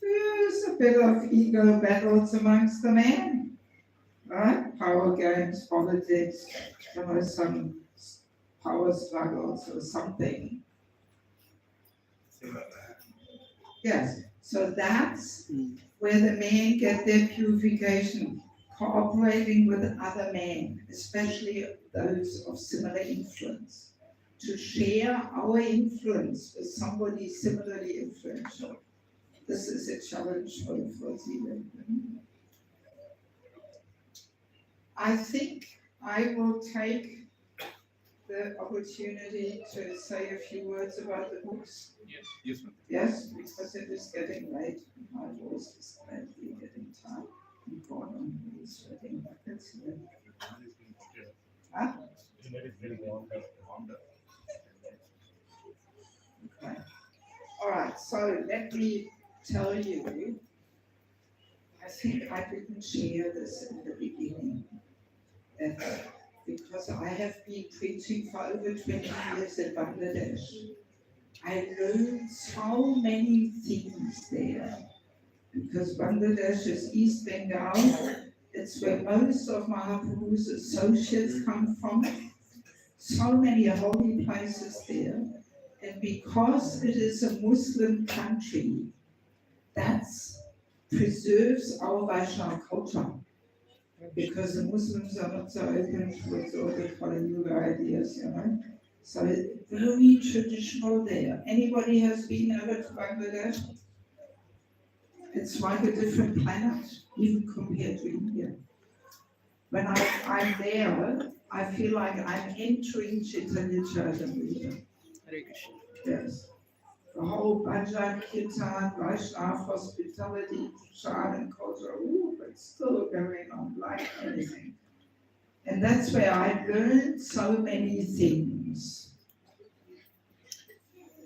there's a bit of ego battles amongst the men. Right? Power games, politics, some power struggles or something. Yes, so that's where the men get their purification, cooperating with other men, especially those of similar influence, to share our influence with somebody similarly influential. This is a challenge for Zealand. I think I will take the opportunity to say a few words about the books. Yes. Yes, because it is getting late. My voice is badly getting tired. I'm going on sweating buckets here. Huh? So let me tell you, I think I didn't share this in the beginning. Because I have been preaching for over 20 years in Bangladesh. I learned so many things there. Because Bangladesh is East Bengal, it's where most of Mahaprabhu's associates come from. So many holy places there. And because it is a Muslim country, that preserves our Vaishnava culture. Because the Muslims are not so open towards all the Yoga ideas, you know. So it's very traditional there. Anybody has been over to Bangladesh? It's like a different planet, even compared to India. When I'm there, I feel like I'm entering Chaitanya Charitamrita. Yes. The whole Bhajan, Kirtan, Vaishnava, hospitality, prasad and culture, it's still going on like anything. And that's where I learned so many things.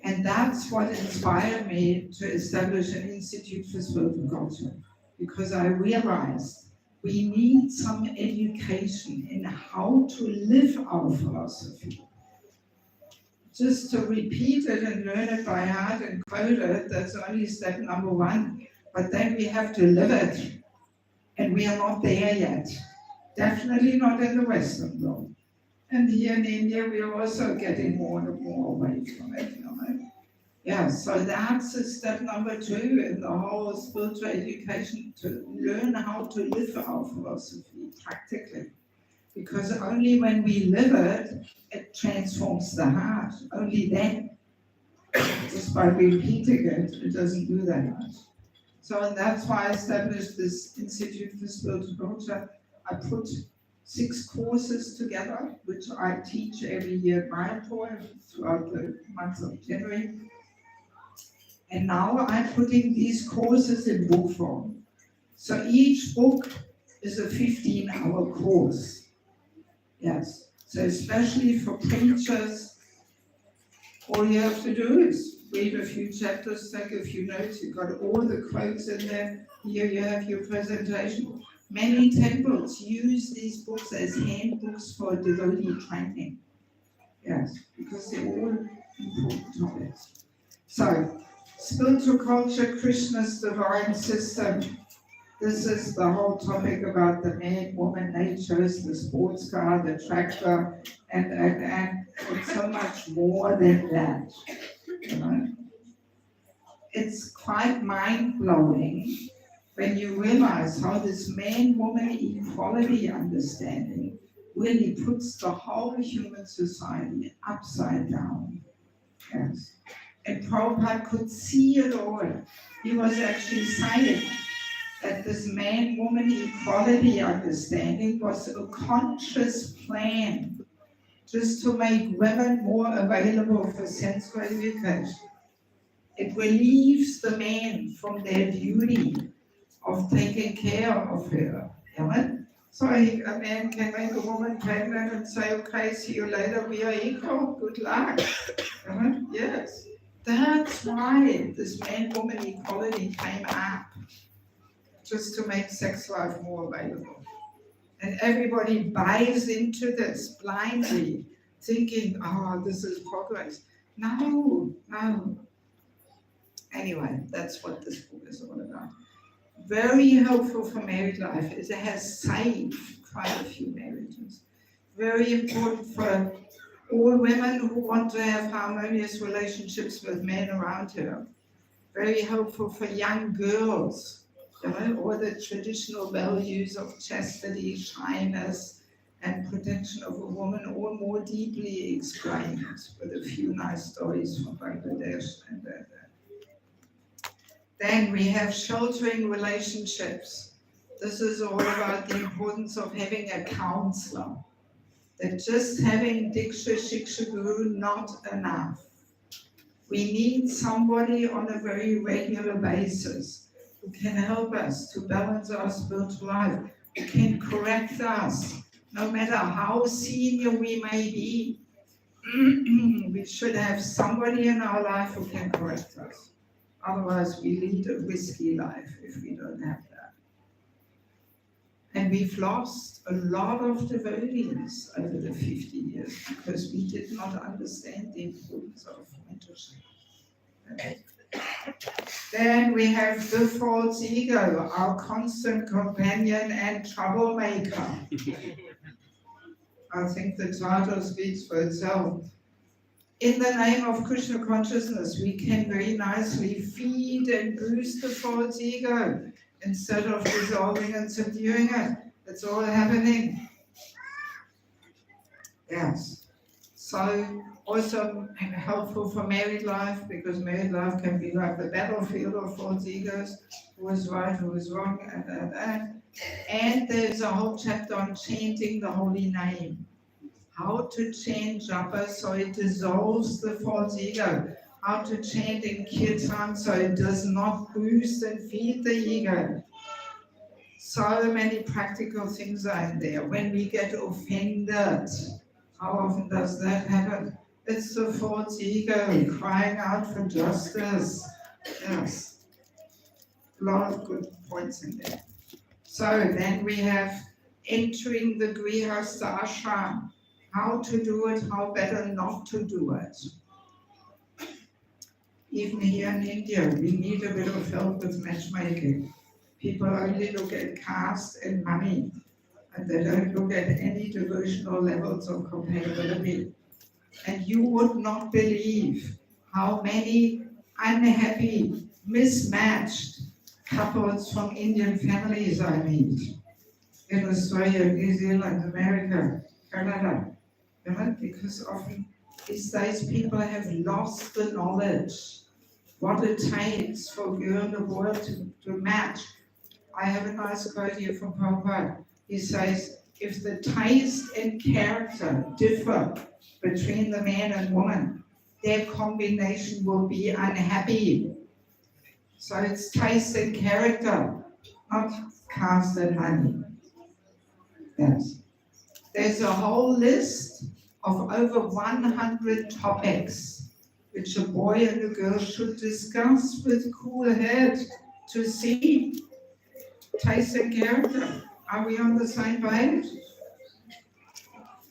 And that's what inspired me to establish an Institute for Spiritual Culture, because I realized we need some education in how to live our philosophy. Just to repeat it and learn it by heart and quote it, that's only step number one. But then we have to live it. And we are not there yet. Definitely not in the Western world. And here in India, we are also getting more and more away from it, you know. Yeah, so that's step number 2 in the whole spiritual education, to learn how to live our philosophy practically. Because only when we live it, it transforms the heart. Only then. Just by repeating it, it doesn't do that much. So, and that's why I established this Institute for Spiritual Culture. I put 6 courses together, which I teach every year at Mayapur throughout the month of January. And now I'm putting these courses in book form. So each book is a 15-hour course. Yes, so especially for preachers, all you have to do is read a few chapters, take a few notes, you've got all the quotes in there, here you have your presentation. Many temples use these books as handbooks for devotee training. Yes, because they're all important topics. So, spiritual culture, Krishna's divine system. This is the whole topic about the man-woman natures, the sports car, the tractor, and it's so much more than that. You know? It's quite mind-blowing when you realize how this man-woman equality understanding really puts the whole human society upside down. Yes. And Prabhupada could see it all. He was actually saying that this man-woman equality understanding was a conscious plan just to make women more available for sense gratification. It relieves the men from their duty of taking care of her. Right? So a man can make a woman pregnant and say, okay, see you later, we are equal, good luck. Right? Yes. That's why this man-woman equality came up. Just to make sex life more available. And everybody buys into this blindly, thinking, oh, this is progress. No. Anyway, that's what this book is all about. Very helpful for married life. It has saved quite a few marriages. Very important for all women who want to have harmonious relationships with men around her. Very helpful for young girls. You know, all the traditional values of chastity, shyness, and protection of a woman, all more deeply explained with a few nice stories from Bangladesh. Then we have sheltering relationships. This is all about the importance of having a counselor. That just having Diksha Shiksha Guru not enough. We need somebody on a very regular basis who can help us to balance our spiritual life, who can correct us, no matter how senior we may be. We should have somebody in our life who can correct us. Otherwise, we lead a risky life if we don't have that. And we've lost a lot of devotees over the 50 years because we did not understand the importance of mentorship. Then we have the false ego, our constant companion and troublemaker. I think the title speaks for itself. In the name of Krishna consciousness, we can very nicely feed and boost the false ego instead of dissolving and subduing it. It's all happening. Yes. So also helpful for married life, because married life can be like the battlefield of false egos, who is right, who is wrong, and. And there's a whole chapter on chanting the holy name. How to chant japa so it dissolves the false ego. How to chant in kirtan so it does not boost and feed the ego. So many practical things are in there. When we get offended, how often does that happen? It's the false ego crying out for justice. Yes. A lot of good points in there. So then we have entering the Grihastha ashram. How to do it, how better not to do it. Even here in India, we need a bit of help with matchmaking. People only look at caste and money, and they don't look at any devotional levels of compatibility. And you would not believe how many unhappy, mismatched couples from Indian families I meet in Australia, New Zealand, America, Canada. You know, because often these days people have lost the knowledge what it takes for a girl and a boy to match. I have a nice quote here from Prabhupada. He says, if the taste and character differ between the man and woman, their combination will be unhappy. So it's taste and character, not caste and money. Yes. There's a whole list of over 100 topics which a boy and a girl should discuss with cool head to see taste and character. Are we on the same page?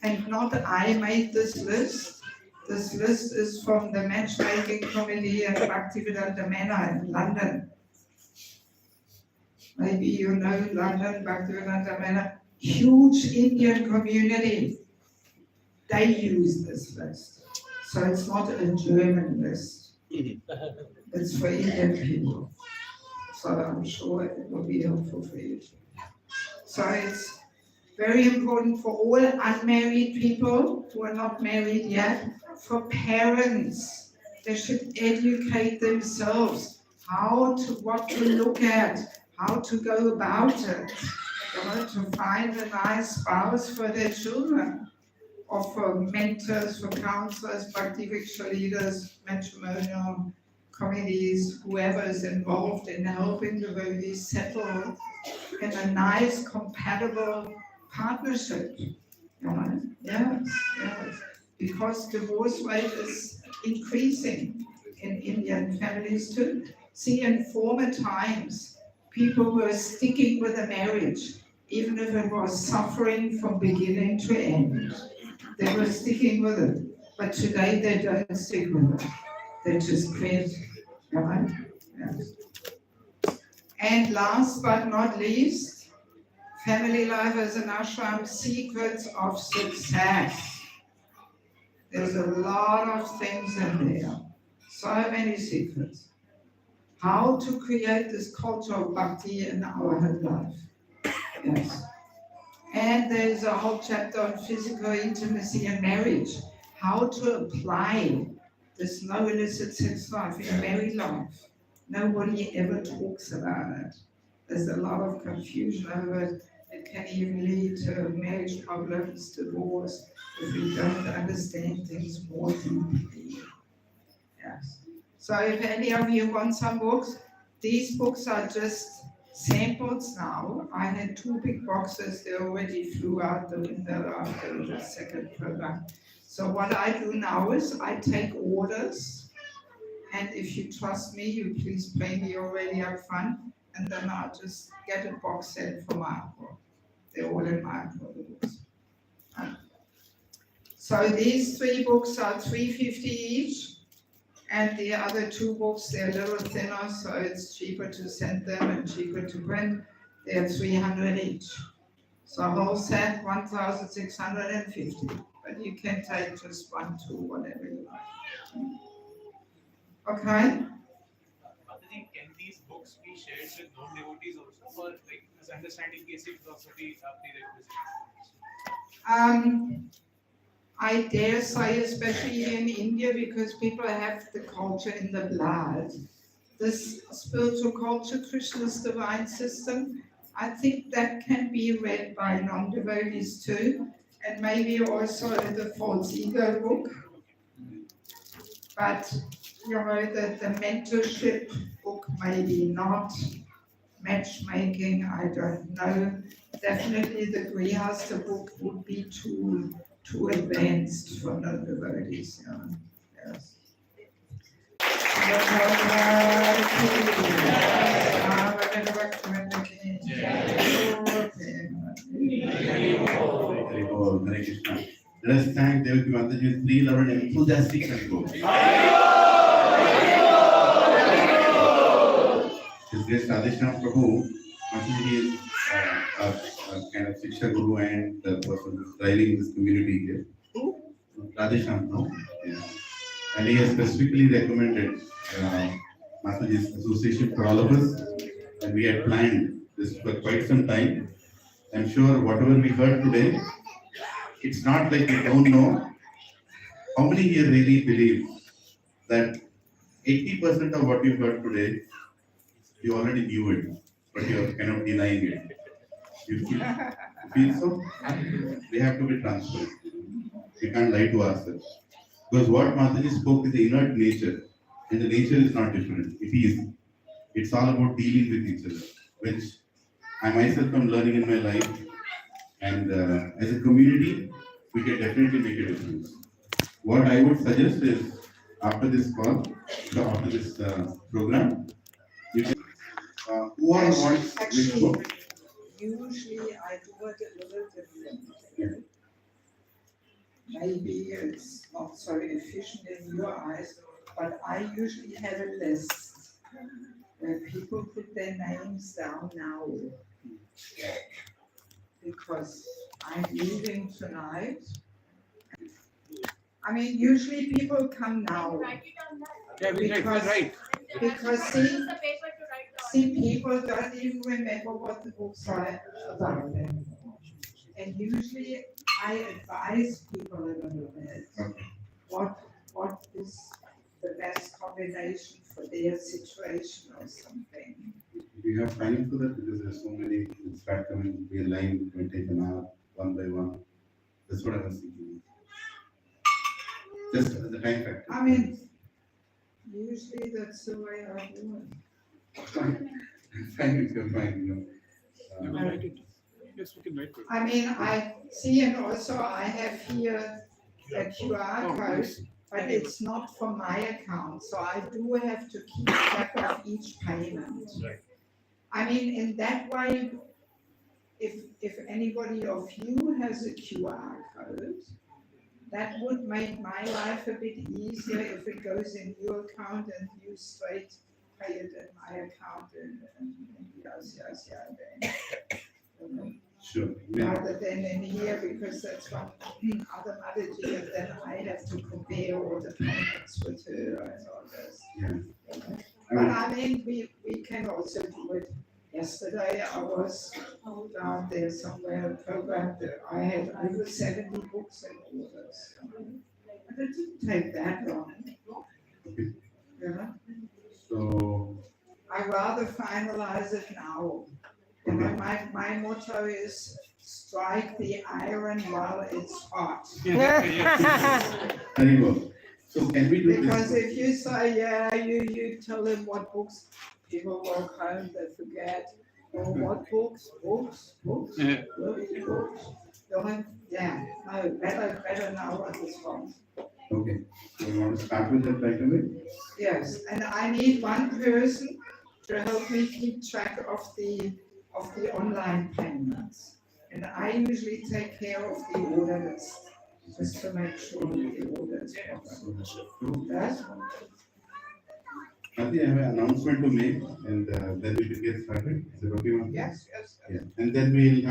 And not I made this list. This list is from the matchmaking committee at Bhaktivedanta Manor in London. Maybe you know London, Bhaktivedanta Manor. Huge Indian community. They use this list. So it's not a German list. It's for Indian people. So I'm sure it will be helpful for you. So it's very important for all unmarried people who are not married yet, for parents. They should educate themselves what to look at, how to go about it, to find a nice spouse for their children, or for mentors, for counselors, bhakti Vriksha leaders, matrimonial committees, whoever is involved in helping the devotees settle in a nice, compatible partnership. Yes. Because divorce rate is increasing in Indian families too. See, in former times, people were sticking with a marriage, even if it was suffering from beginning to end. They were sticking with it. But today they don't stick with it. They just quit. Yes. And last but not least, family life as an ashram, secrets of success. There's a lot of things in there. So many secrets. How to create this culture of bhakti in our whole life. Yes. And there's a whole chapter on physical intimacy and marriage. How to apply this no illicit sex life in married life. Nobody ever talks about it. There's a lot of confusion over it. It can even lead to marriage problems, divorce, if we don't understand things more deeply. Yes. So if any of you want some books, these books are just samples now. I had 2 big boxes, they already flew out the window after the second program. So what I do now is I take orders And if you trust me, you please pay me already up front, and then I'll just get a box set for my upload. They're all in my upload books. So these 3 books are $3.50 each, and the other 2 books, they're a little thinner, so it's cheaper to send them and cheaper to print. They're $300 each. So whole set, $1,650, but you can take just 1, 2, whatever you like. Okay? Mataji, can these books be shared with non-devotees also, or like misunderstanding case it will also be prerequisite? I dare say, especially in India, because people have the culture in the blood, this spiritual culture, Krishna's divine system, I think that can be read by non-devotees too, and maybe also the false ego book. But, you know, the mentorship book maybe not, matchmaking, I don't know. Definitely the Grihastha book would be too advanced for non-devotees, yes. Hare Krishna. Let us thank Devaki Mataji with 3 loud and enthusiastic Hare. His guest Radhesham Prabhu, Mataji is a kind of Shiksha Guru and the person who is driving this community here. Radhesham, no? Yeah. And he has specifically recommended Mataji's association for all of us, and we had planned this for quite some time. I'm sure whatever we heard today, it's not like we don't know. How many here really believe that 80% of what you heard today, you already knew it, but you're kind of denying it? You feel so? We have to be transparent. We can't lie to ourselves. Because what Mataji spoke is the inert nature, and the nature is not different. It is. It's all about dealing with each other, which I myself am learning in my life. And as a community, we can definitely make a difference. What I would suggest is, after this call, after this program, you can, who all wants which book? Usually I do it a little different. Maybe it's not so efficient in your eyes, but I usually have a list where people put their names down now. Because I'm leaving tonight. I mean, usually people come now. Yeah, right. Because see, people don't even remember what the books are about anymore. And usually I advise people a little bit what is the best combination for their situation or something. Do you have time for that? Because there's so many that start coming, we align, it will take an hour, one by one. That's what I was thinking. Just the time factor. I mean, usually that's the way I do it. Fine, you're fine, you know. Yes, we can write. I mean, I see, and also I have here a QR code, but it's not for my account, so I do have to keep track of each payment. Right. I mean, in that way, if anybody of you has a QR code, that would make my life a bit easier if it goes in your account and you straight pay it in my account in the ICICI bank. Sure. Yeah. Rather than in here, because that's one other Mataji, and then I have to compare all the payments with her and all this. Yeah. But I mean, we can also do it. Yesterday I was down there somewhere programmed that I had over 70 books in orders. And it didn't take that long. Okay. Yeah. So, I rather finalize it now. You know, my motto is strike the iron while it's hot. there you go. So can we do Because this? if you say, yeah, you tell them what books, people walk home, they forget. Or what books? Yeah. Books. Going, yeah, no, better know what is wrong. Okay, so you want to start with that right away? Yes, and I need one person to help me keep track of the online payments. And I usually take care of the order list, just to make sure the order is proper. Yes? Ati, I have an announcement to make and then we will get started. Is it okay, Mataji? Yes, yes. Yeah, and then we'll